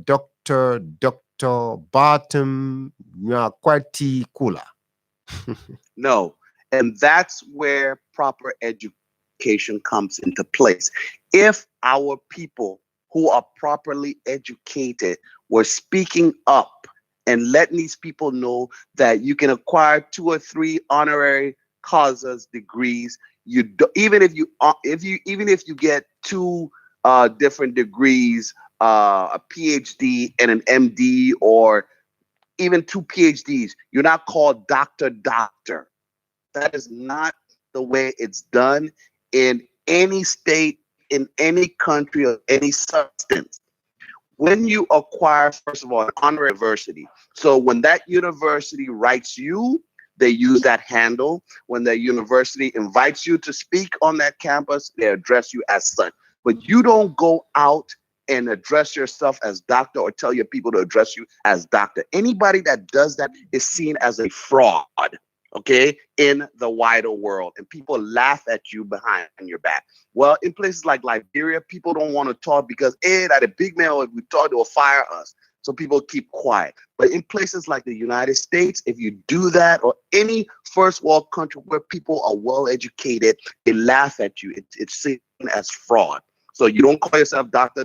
Barton Nyakwati Kula? No. And that's where proper education comes into place. If our people who are properly educated were speaking up and letting these people know that you can acquire 2 or 3 honorary causes degrees, even if you get 2 different degrees, a PhD and an MD, or even 2 PhDs, you're not called doctor. That is not the way it's done in any state, in any country, or any substance. When you acquire, first of all, an honorary university, so when that university writes you, they use that handle. When the university invites you to speak on that campus, they address you as such. But you don't go out and address yourself as doctor or tell your people to address you as doctor. Anybody that does that is seen as a fraud, okay, in the wider world. And people laugh at you behind your back. Well, in places like Liberia, people don't want to talk because, that a big man, if we talk, they'll fire us. So people keep quiet. But in places like the United States, if you do that, or any first world country where people are well educated, they laugh at you. It's seen as fraud. So you don't call yourself doctor,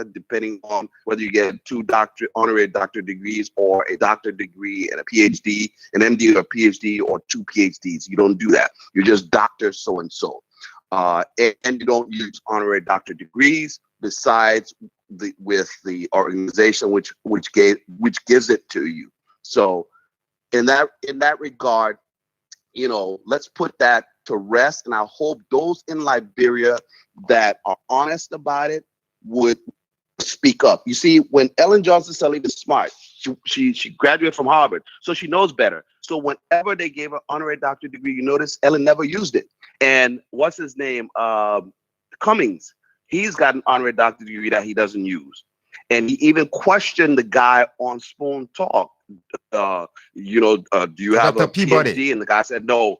depending on whether you get 2 honorary doctor degrees or a doctor degree and a PhD, an MD or a PhD, or 2 PhDs. You don't do that. You're just doctor so-and-so. And you don't use honorary doctor degrees besides with the organization which gives it to you. So in that regard, let's put that to rest. And I hope those in Liberia that are honest about it would speak up. You see, when Ellen Johnson Sirleaf is smart, she graduated from Harvard, so she knows better. So whenever they gave her honorary doctorate degree, you notice Ellen never used it. And what's his name? Cummings. He's got an honorary doctorate degree that he doesn't use. And he even questioned the guy on Spoon Talk. Do you have a PhD? And the guy said, no.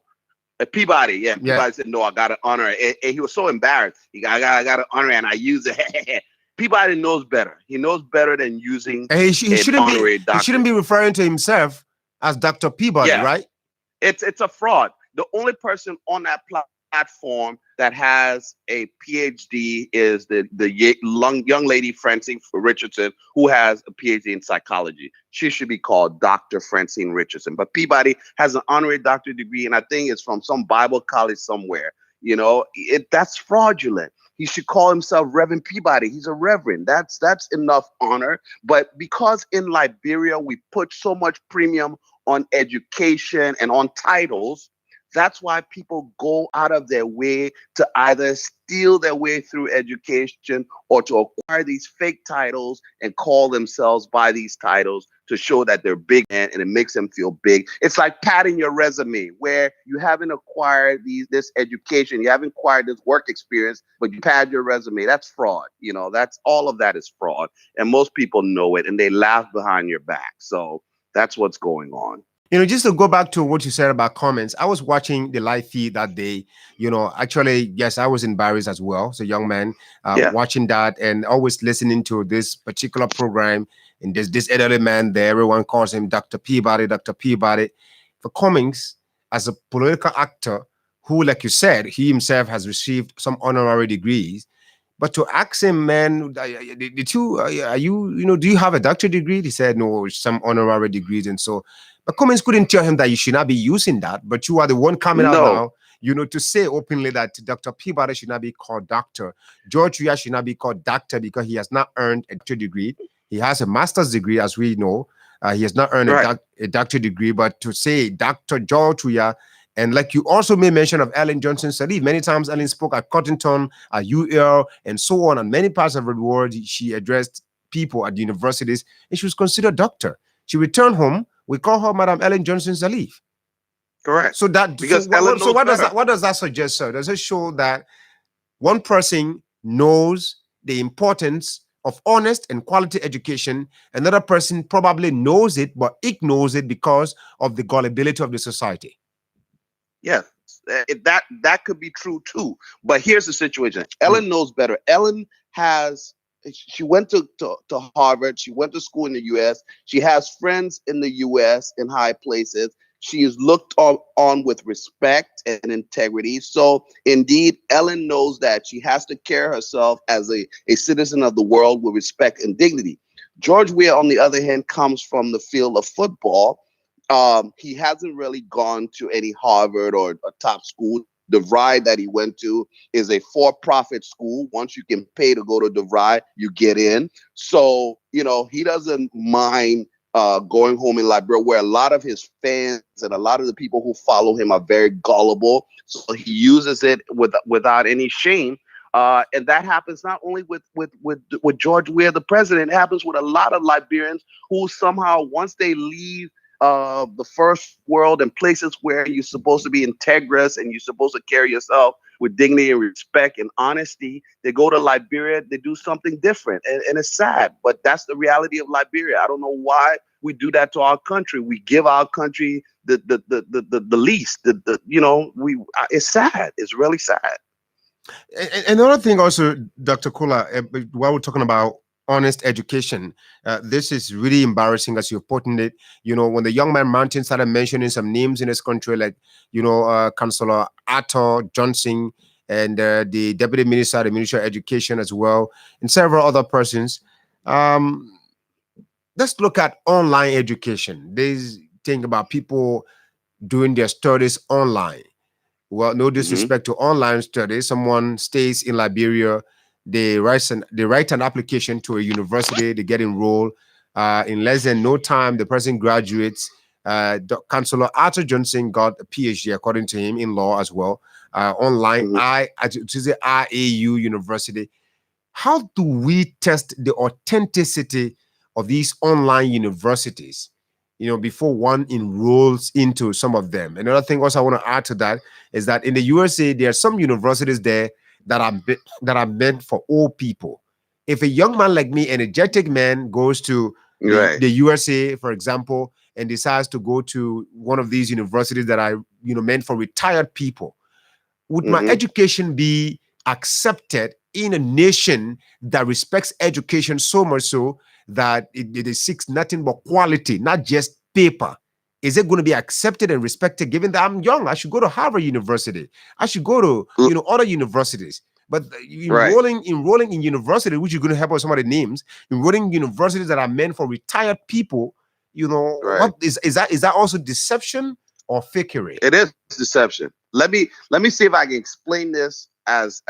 Peabody, yeah. Peabody said, no, I got an honor. And he was so embarrassed. I got an honor and I use it. Peabody knows better. He knows better than using he shouldn't be referring to himself as Dr. Peabody, right? It's a fraud. The only person on that platform that has a PhD is the young lady Francine Richardson, who has a PhD in psychology. She should be called Dr. Francine Richardson. But Peabody has an honorary doctorate degree, and I think it's from some Bible college somewhere. That's fraudulent. He should call himself Reverend Peabody. He's a reverend. That's enough honor. But because in Liberia we put so much premium on education and on titles, that's why people go out of their way to either steal their way through education or to acquire these fake titles and call themselves by these titles to show that they're big, and it makes them feel big. It's like padding your resume, where you haven't acquired this education, you haven't acquired this work experience, but you pad your resume. That's fraud. That's all of that is fraud. And most people know it, and they laugh behind your back. So that's what's going on. Just to go back to what you said about comments, I was watching the live feed that day. Actually, yes, I was in Barry's as well. So young man, watching that and always listening to this particular program. And there's this elderly man there. Everyone calls him Dr. Peabody, Dr. Peabody. For Cummings, as a political actor who, like you said, he himself has received some honorary degrees. But to ask him, man, do you have a doctorate degree? He said, no, some honorary degrees. And so, but Cummings couldn't tell him that you should not be using that. But you are the one coming out now, to say openly that Dr. Peabody should not be called doctor. George Weah should not be called doctor because he has not earned a doctorate degree. He has a master's degree, as we know. He has not earned a doctorate degree. But to say Dr. George Weah And like you also made mention of Ellen Johnson Sirleaf. Many times Ellen spoke at Cottington, at UL, and so on. And many parts of the world, she addressed people at universities, and she was considered doctor. She returned home. We call her Madam Ellen Johnson Sirleaf. Correct. So that because what does that suggest, sir? Does it show that one person knows the importance of honest and quality education? Another person probably knows it but ignores it because of the gullibility of the society. Yes, that could be true too. But here's the situation. Ellen knows better. Ellen she went to Harvard. She went to school in the U.S. She has friends in the U.S. in high places. She is looked on with respect and integrity. So indeed, Ellen knows that she has to carry herself as a citizen of the world with respect and dignity. George Weah, on the other hand, comes from the field of football. He hasn't really gone to any Harvard or a top school. DeVry that he went to is a for-profit school. Once you can pay to go to DeVry, you get in. So, he doesn't mind going home in Liberia, where a lot of his fans and a lot of the people who follow him are very gullible. So he uses it without any shame. And that happens not only with George Weah, the president, it happens with a lot of Liberians who somehow, once they leave the first world and places where you're supposed to be integrous and you're supposed to carry yourself with dignity and respect and honesty, they go to Liberia, they do something different. And it's sad, but that's the reality of Liberia. I don't know why we do that to our country. We give our country the least, it's sad. It's really sad. Another thing also, Dr. Kula, while we're talking about honest education, this is really embarrassing, as you're putting it. When the young man Martin started mentioning some names in his country, like Councillor Arthur Johnson and the Deputy Minister, the Minister of Education as well, and several other persons. Let's look at online education. This thing about people doing their studies online. Well, no disrespect to online studies. Someone stays in Liberia, they write an application to a university, they get enrolled. In less than no time, the person graduates. Councillor Arthur Johnson got a PhD, according to him, in law as well, online. IAU University. How do we test the authenticity of these online universities, before one enrolls into some of them? Another thing also I want to add to that is that in the USA, there are some universities there that are meant for old people. If a young man like me, energetic man, goes to the USA, for example, and decides to go to one of these universities that are meant for retired people, would my education be accepted in a nation that respects education so much so that it seeks nothing but quality, not just paper? Is it going to be accepted and respected, given that I'm young? I should go to Harvard University. I should go to other universities. But enrolling in university, which you're going to help us some of the names, enrolling in universities that are meant for retired people, what is that also deception or fakery? It is deception. Let me see if I can explain this as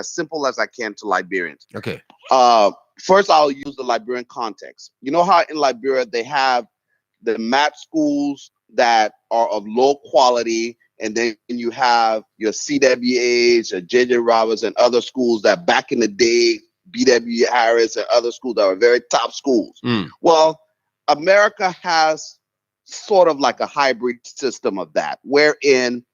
simple as I can to Liberians. Okay. First, I'll use the Liberian context. You know how in Liberia they have the MAT schools that are of low quality, and then you have your CWAs, your JJ Roberts, and other schools that back in the day, BW Harris and other schools that were very top schools. Well, America has sort of like a hybrid system of that, wherein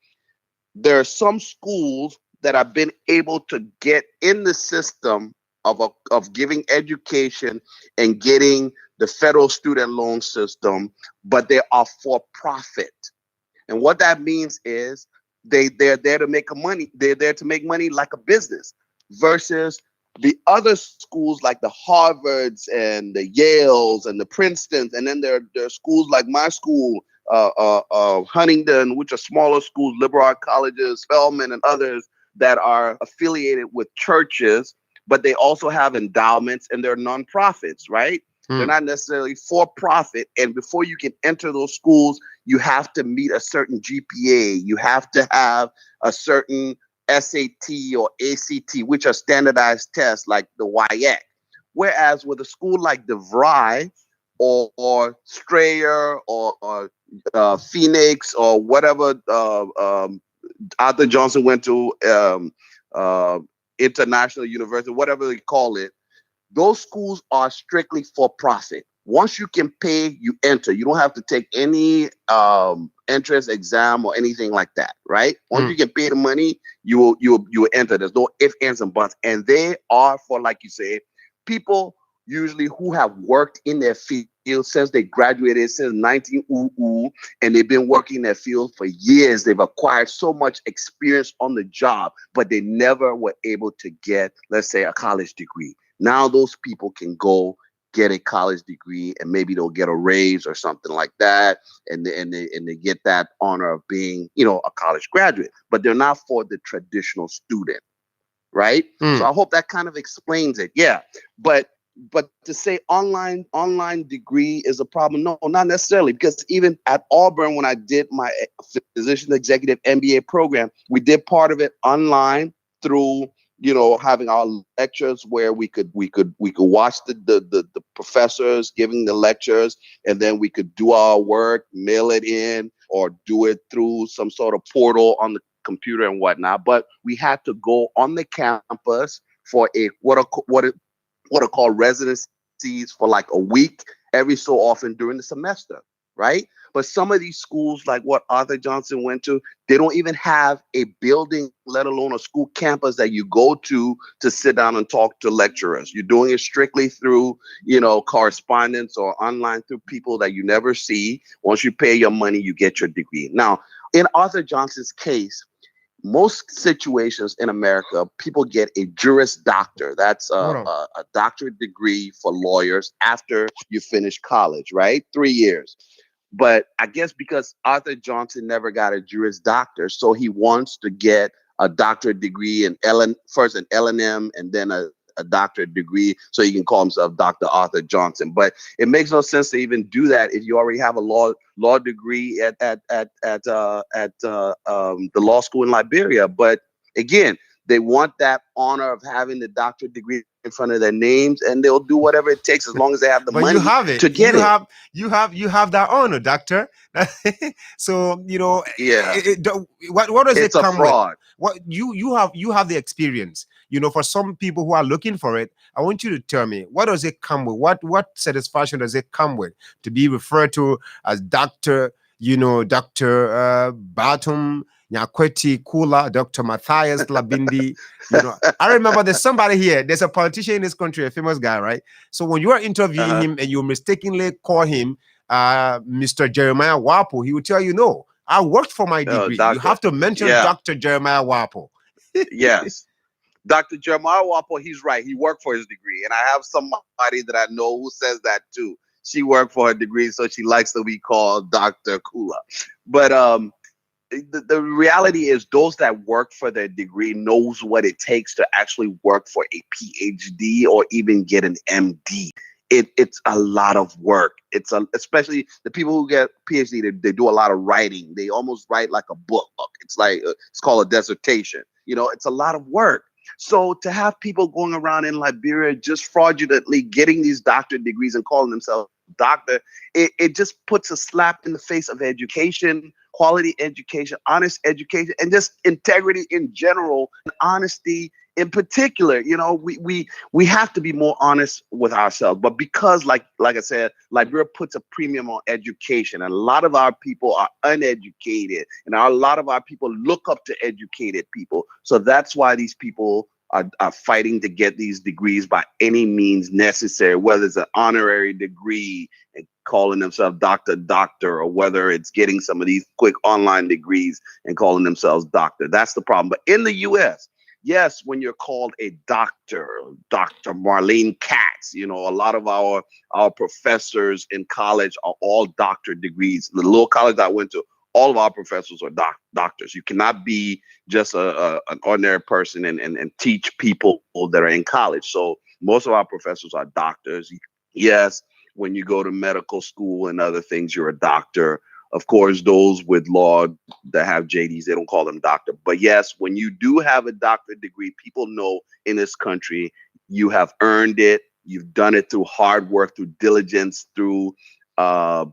there are some schools that have been able to get in the system of giving education and getting the federal student loan system, but they are for profit. And what that means is they're there to make money. They're there to make money like a business, versus the other schools like the Harvards and the Yales and the Princetons. And then there are schools like my school, Huntingdon, which are smaller schools, liberal arts colleges, Spelman and others that are affiliated with churches, but they also have endowments and they're nonprofits, right? They're not necessarily for profit. And before you can enter those schools, you have to meet a certain GPA. You have to have a certain SAT or ACT, which are standardized tests like the WIAC. Whereas with a school like DeVry, or Strayer or Phoenix or whatever Arthur Johnson went to, International University, whatever they call it, those schools are strictly for profit. Once you can pay, you enter. You don't have to take any entrance exam or anything like that, right? Once you can pay the money, you will enter. There's no ifs, ands, and buts. And they are for, like you say, people usually who have worked in their field since they graduated, since 1900, and they've been working in their field for years. They've acquired so much experience on the job, but they never were able to get, let's say, a college degree. Now those people can go get a college degree, and maybe they'll get a raise or something like that, and they get that honor of being, a college graduate. But they're not for the traditional student, right? So I hope that kind of explains it. Yeah, but to say online degree is a problem, no, not necessarily, because even at Auburn, when I did my physician executive MBA program, we did part of it online through having our lectures where we could watch the professors giving the lectures, and then we could do our work, mail it in, or do it through some sort of portal on the computer and whatnot. But we had to go on the campus for what are called residencies for like a week every so often during the semester, right? But some of these schools, like what Arthur Johnson went to, they don't even have a building, let alone a school campus that you go to sit down and talk to lecturers. You're doing it strictly through, correspondence or online through people that you never see. Once you pay your money, you get your degree. Now, in Arthur Johnson's case, most situations in America, people get a Juris Doctor. That's a doctorate degree for lawyers after you finish college, right? 3 years. But I guess because Arthur Johnson never got a Juris Doctor, so he wants to get a doctorate degree in first an LLM and then a doctorate degree, so he can call himself Dr. Arthur Johnson. But it makes no sense to even do that if you already have a law degree at the law school in Liberia. But again, they want that honor of having the doctorate degree in front of their names, and they'll do whatever it takes as long as they have the money you have it. to get it. You have that honor, doctor. So yeah. What does it's it come a fraud. with? What you have the experience. For some people who are looking for it, I want you to tell me, what does it come with? What satisfaction does it come with to be referred to as Dr. Dr. Batum Nyakweti Kula, Dr. Matthias Labindi. I remember there's somebody here. There's a politician in this country, a famous guy, right? So when you are interviewing him and you mistakenly call him Mr. Jeremiah Wapo, he will tell you, no, I worked for my degree. You have to mention Dr. Jeremiah Wapo. Yes. Dr. Jeremiah Wapo, he's right. He worked for his degree. And I have somebody that I know who says that too. She worked for her degree, so she likes to be called Dr. Kula. But the reality is those that work for their degree knows what it takes to actually work for a PhD or even get an MD. It's a lot of work. Especially the people who get PhD, they do a lot of writing. They almost write like a book. It's called a dissertation. It's a lot of work. So to have people going around in Liberia just fraudulently getting these doctorate degrees and calling themselves doctor, it just puts a slap in the face of education, quality education, honest education, and just integrity in general, and honesty in particular. We have to be more honest with ourselves. But because, like I said, Liberia puts a premium on education, and a lot of our people are uneducated, and a lot of our people look up to educated people. So that's why these people are fighting to get these degrees by any means necessary, whether it's an honorary degree and calling themselves doctor, or whether it's getting some of these quick online degrees and calling themselves doctor. That's the problem. But in the U.S., yes, when you're called a doctor, Dr. Marlene Katz, a lot of our professors in college are all doctorate degrees. The little college I went to, all of our professors are doctors. You cannot be just an ordinary person and teach people that are in college. So most of our professors are doctors. Yes, when you go to medical school and other things, you're a doctor. Of course, those with law that have JDs, they don't call them doctor. But yes, when you do have a doctorate degree, people know in this country you have earned it You've done it through hard work, through diligence, through a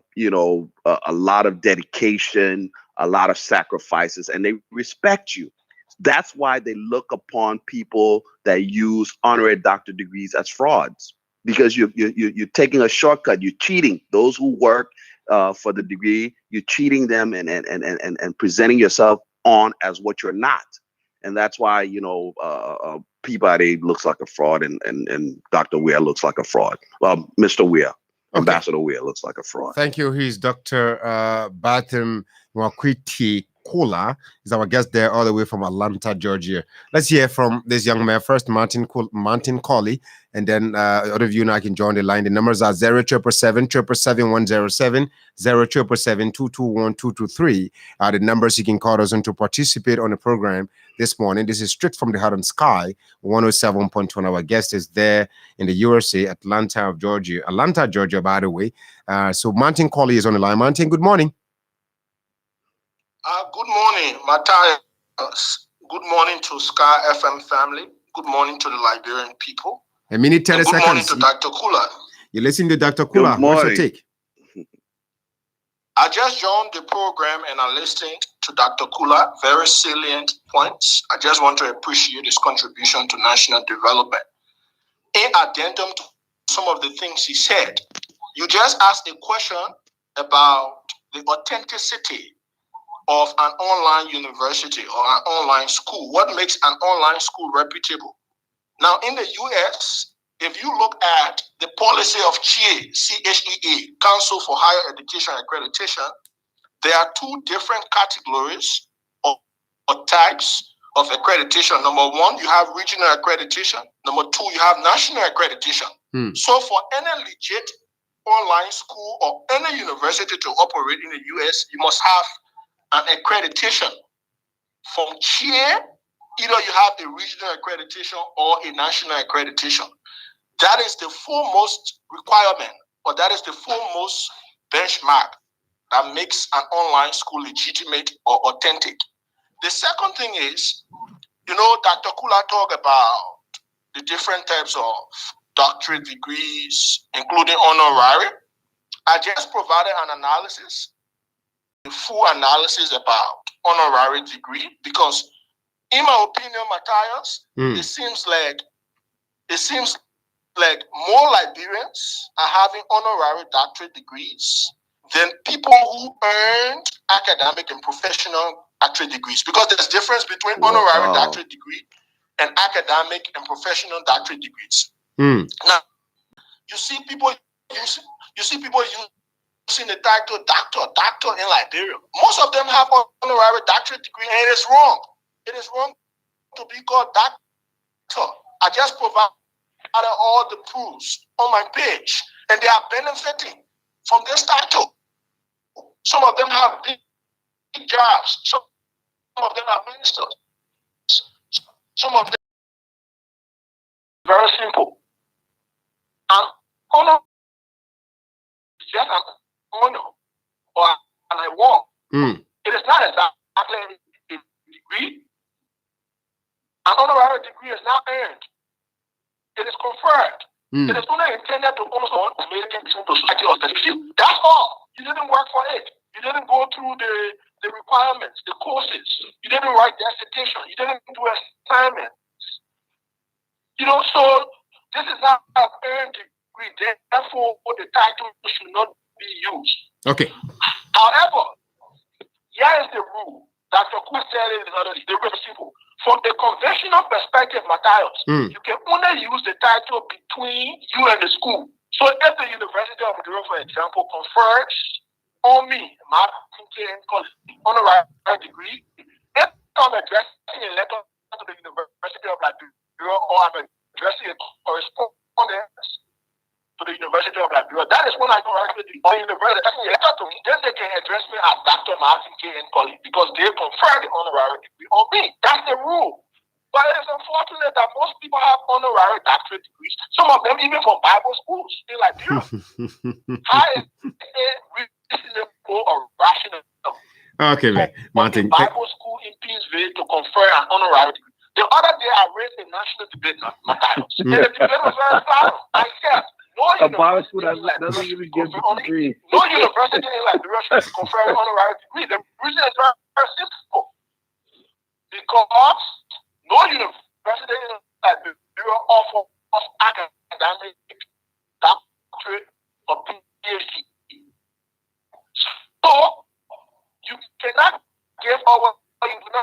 lot of dedication, a lot of sacrifices, and they respect you. That's why they look upon people that use honorary doctorate degrees as frauds, because you're taking a shortcut. You're cheating those who work for the degree. You're cheating them and presenting yourself on as what you're not. And that's why Peabody looks like a fraud, and Dr. Weir looks like a fraud. Mr. Weir. Okay. Ambassador Weir looks like a fraud. Thank you. He's Dr. Bathim Nwakwiti Kula. He's our guest there all the way from Atlanta, Georgia. Let's hear from this young man first, Martin Colley, and then other of you now can join the line. The numbers are 07777 107, 077221223. The numbers you can call us on to participate on the program this morning. This is straight from the Heart and Sky, 107.1. Our guest is there in the USA, Atlanta, Georgia, by the way. So Martin Colley is on the line. Martin, good morning. Good morning, Matthias. Good morning to Sky FM family. Good morning to the Liberian people. A minute, 30 seconds. Good morning to Dr. Kula. You listen to Dr. Kula. What's your take? I just joined the program and I'm listening to Dr. Kula. Very salient points. I just want to appreciate his contribution to national development. In addendum to some of the things he said, you just asked a question about the authenticity of an online university or an online school. What makes an online school reputable? Now, in the US, if you look at the policy of CHEA, C-H-E-A, Council for Higher Education Accreditation, there are two different categories or types of accreditation. Number one, you have regional accreditation. Number two, you have national accreditation. So for any legit online school or any university to operate in the US, you must have an accreditation from CHEA. Either you have a regional accreditation or a national accreditation. That is the foremost requirement, or that is the foremost benchmark that makes an online school legitimate or authentic. The second thing is, Dr. Kula talked about the different types of doctorate degrees, including honorary. I just provided an analysis, a full analysis about honorary degree, because in my opinion, Matthias, it seems like more Liberians are having honorary doctorate degrees than people who earned academic and professional doctorate degrees, because there's difference between honorary doctorate degree and academic and professional doctorate degrees. Now, you see people using the title doctor in Liberia. Most of them have honorary doctorate degree, and it is wrong. It is wrong to be called doctor. I just provided all the proofs on my page, and they are benefiting from this title. Some of them have big jobs. Some of them are ministers. Some of them very simple. And honor is just an honor or an award. It is not exactly a degree. An honorary degree is not earned. It is conferred. It is only intended to honor someone who made it into society or specific. That's all. You didn't work for it. You didn't go through the requirements, the courses. You didn't write dissertation. You didn't do assignments. So this is not an earned degree. Therefore, the title should not be used. Okay. However, here is the rule. Dr. Kula said it is very simple. From the conventional perspective, Matthias, you can only use the title between you and the school. So if the University of Maduro, for example, confers on me, Martin K. College, honorary degree, if I'm addressing a letter to the University of Liberia, or I'm addressing a correspondence to the University of Liberia, that is when I go right to the university addressing a letter to me. Then they can address me as Dr. Martin K. College, because they confer the honorary degree on me. That's the rule. But it's unfortunate that most people have honorary doctorate degrees, some of them even from Bible schools in Liberia. How is it reasonable or rational? Okay, man. Martin. Bible school in Peaceville to confer an honorary degree. The other day I raised a national debate, Matthias. And the debate was very loud. I said Abolish food doesn't even give the degree. No university in Liberia should confer honorary degree. The reason is very simple. Because no university in Liberia offers academic doctorate or PhD. So you cannot give our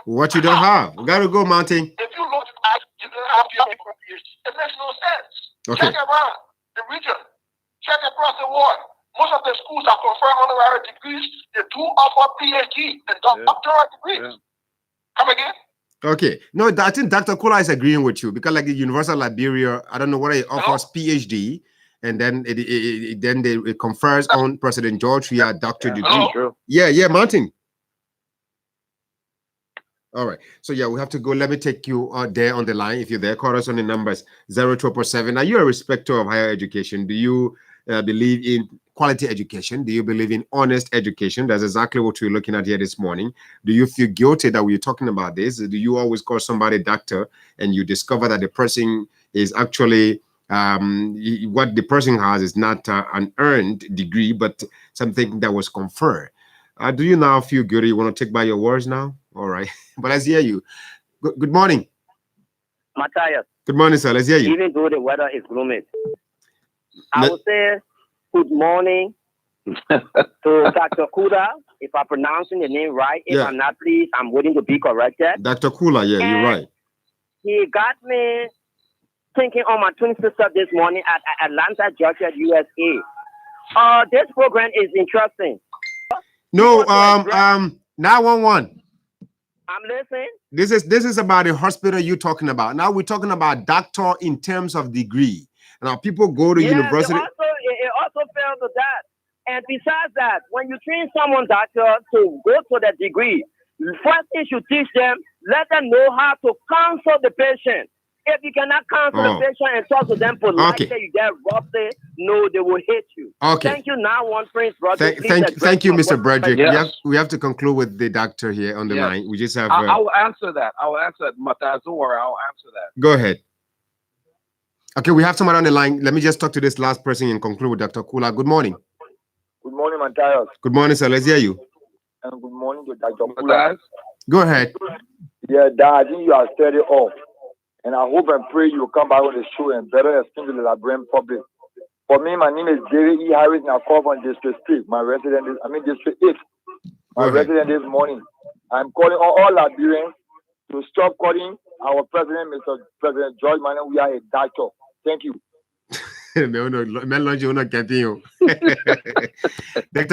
what you don't have. We gotta go, Mountain. If you look at you don't have PhD, it makes no sense. Okay. Check around the region. Check across the world. Most of the schools that confer honorary degrees, they do offer PhD and doctoral degrees. Come again? Okay. No, I think Dr. Kula is agreeing with you because, like the University of Liberia, I don't know whether it offers PhD, and then it confers on President George Weah doctor degree. Yeah, Martin. All right. So yeah, we have to go. Let me take you there on the line. If you're there, call us on the numbers 0247. Are you a respecter of higher education? Do you believe in quality education? Do you believe in honest education? That's exactly what we're looking at here this morning. Do you feel guilty that we're talking about this? Do you always call somebody doctor and you discover that the person is actually what the person has is not an earned degree, but something that was conferred? Do you now feel guilty? You want to take by your words now? All right. But let's hear you. Good morning. Matthias. Good morning, sir. Let's hear you. Even though the weather is gloomy, I will say good morning to Dr. Kuda. If I'm pronouncing the name right, if I'm not, please, I'm waiting to be corrected. Dr. Kula, yeah, you're right. He got me thinking on my twin sister this morning at Atlanta, Georgia, USA. This program is interesting. No, 911. I'm listening. This is about the hospital you're talking about. Now we're talking about doctor in terms of degree. Now people go to university. It also fails to that. And besides that, when you train someone doctor to go to that degree, first thing you teach them, let them know how to counsel the patient. If you cannot counsel the patient and talk to them politely, you get roughly, no, they will hate you. Okay. Thank you. Now, one Prince Roger. Thank you, Mr. Broderick. Yes. We have to conclude with the doctor here on the line. We just have. I will answer that. I will answer that. Matthias, don't worry. I'll answer that. Go ahead. Okay, we have someone on the line. Let me just talk to this last person and conclude with Dr. Kula. Good morning. Good morning, Matthias. Good morning, sir. Let's hear you. And good morning to Dr. Kula. Go ahead. Yeah, Dad, I think you are steady off. And I hope and pray you will come back on the show and better explain to the Liberian public. For me, my name is David E. Harris, and I call from District 6. My resident is, District 8. My resident this morning. I'm calling on all Liberians to stop calling our president, Mr. President George Manuel Weah, a doctor. Thank you. Dr.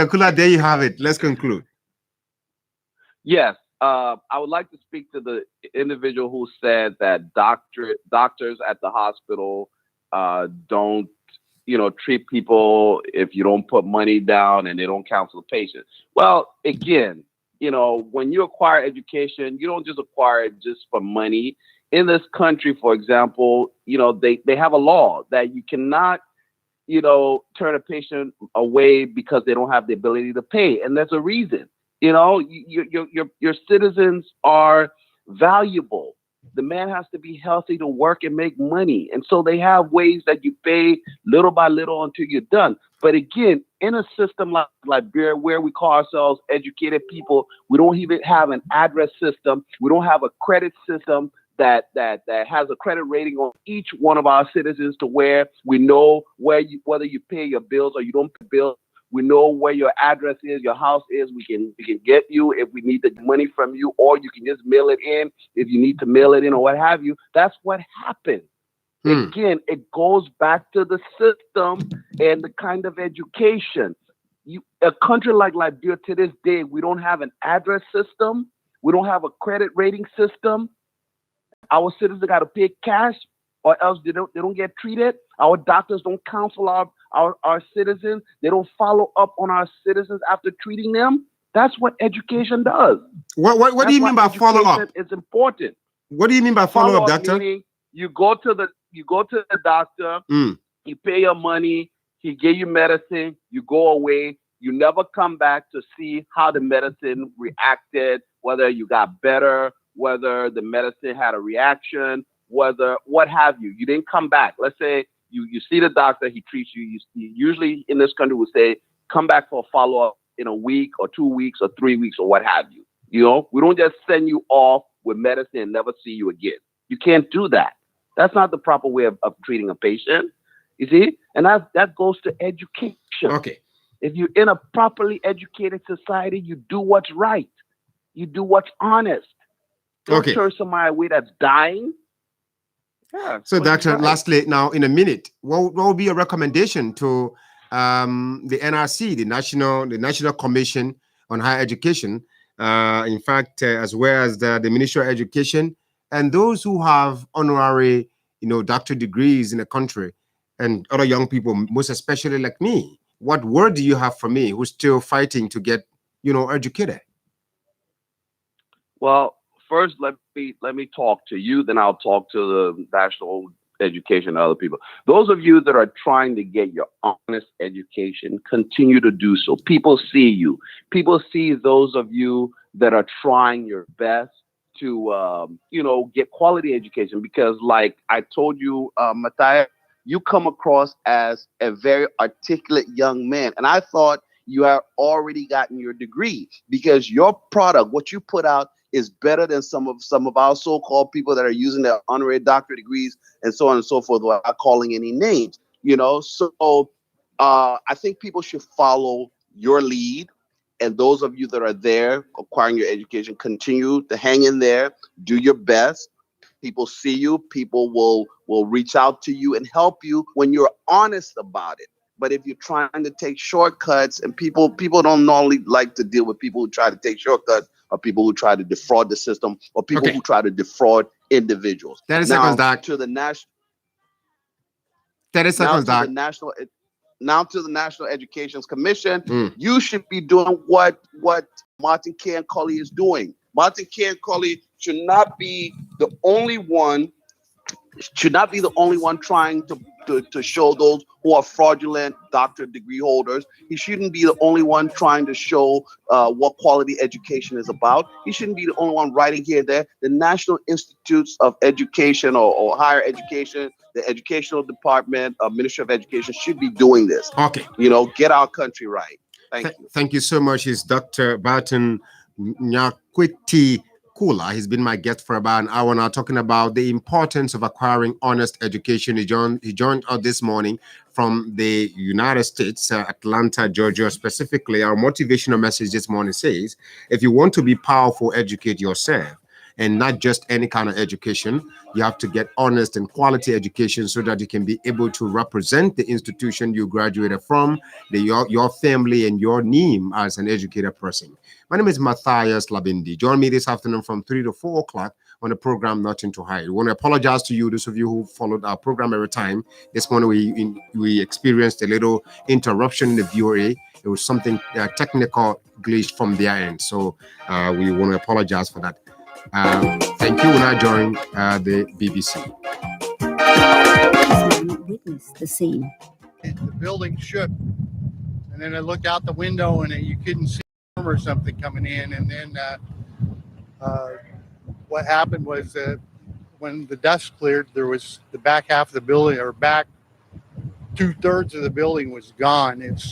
Kula, there you have it. Let's conclude. Yes. I would like to speak to the individual who said that doctors at the hospital don't, treat people if you don't put money down and they don't counsel the patient. Well, again, when you acquire education, you don't just acquire it just for money. In this country, for example, they have a law that you cannot, turn a patient away because they don't have the ability to pay. And there's a reason. Your citizens are valuable. The man has to be healthy to work and make money. And so they have ways that you pay little by little until you're done. But again, in a system like Liberia, where we call ourselves educated people, we don't even have an address system. We don't have a credit system that has a credit rating on each one of our citizens to where we know whether you pay your bills or you don't pay bills. We know where your address is, your house is. We can get you if we need the money from you, or you can just mail it in if you need to mail it in or what have you. That's what happened. Again, it goes back to the system and the kind of education. A country like Liberia to this day, we don't have an address system. We don't have a credit rating system. Our citizens got to pay cash or else they don't get treated. Our doctors don't counsel our citizens. They don't follow up on our citizens after treating them. That's what education does. What do you mean by follow up? It's important. What do you mean by follow up, doctor? Meaning you go to the doctor, you pay your money, he gave you medicine, you go away, you never come back to see how the medicine reacted, whether you got better, whether the medicine had a reaction, whether what have you. You didn't come back. Let's say you see the doctor, he treats you. You usually in this country would say, come back for a follow-up in a week or 2 weeks or 3 weeks or what have you. You know, we don't just send you off with medicine and never see you again. You can't do that. That's not the proper way of treating a patient. You see? And that goes to education. Okay. If you're in a properly educated society, you do what's right. You do what's honest. Don't turn somebody away that's dying. Yeah. So, Doctor, lastly, now in a minute, what would be a recommendation to the NRC, the National Commission on Higher Education, in fact, as well as the Ministry of Education, and those who have honorary, doctor degrees in the country, and other young people, most especially like me? What word do you have for me who's still fighting to get, educated? Well, first, let me talk to you, then I'll talk to the national education and other people. Those of you that are trying to get your honest education, continue to do so. People see you. People see those of you that are trying your best to, get quality education. Because like I told you, Matthias, you come across as a very articulate young man. And I thought you had already gotten your degree because your product, what you put out, is better than some of our so-called people that are using their honorary doctorate degrees and so on and so forth without calling any names. So I think people should follow your lead, and those of you that are there acquiring your education, continue to hang in there, do your best. People see you, people will reach out to you and help you when you're honest about it. But if you're trying to take shortcuts, and people don't normally like to deal with people who try to take shortcuts, or people who try to defraud the system, or people who try to defraud individuals. 30 seconds, Doc. To the national. 30 seconds, Doc. Now to the National Education Commission, you should be doing what Martin K. Cully is doing. Martin K. Cully should not be the only one trying to show those who are fraudulent doctorate degree holders. He shouldn't be the only one trying to show what quality education is about. He shouldn't be the only one writing here and there. The National Institutes of Education or Higher Education, the Educational Department, Ministry of Education should be doing this. Okay. Get our country right. Thank you. Thank you so much. It's Dr. Barton Nyakwiti Kula. He's been my guest for about an hour now, talking about the importance of acquiring honest education. He joined us this morning from the United States, Atlanta, Georgia. Specifically, our motivational message this morning says, if you want to be powerful, educate yourself. And not just any kind of education. You have to get honest and quality education so that you can be able to represent the institution you graduated from, your family, and your name as an educated person. My name is Matthias Labindi. Join me this afternoon from 3 to 4 o'clock on the program Nothing to Hide. We want to apologize to you, those of you who followed our program every time. This morning we experienced a little interruption in the VOA. It was something technical glitch from their end. So we want to apologize for that. Thank you. We're now joining the BBC. Witness the scene. The building shook, and then I looked out the window, and you couldn't see or something coming in. And then what happened was when the dust cleared, there was the back half of the building, or back 2/3 of the building was gone. It's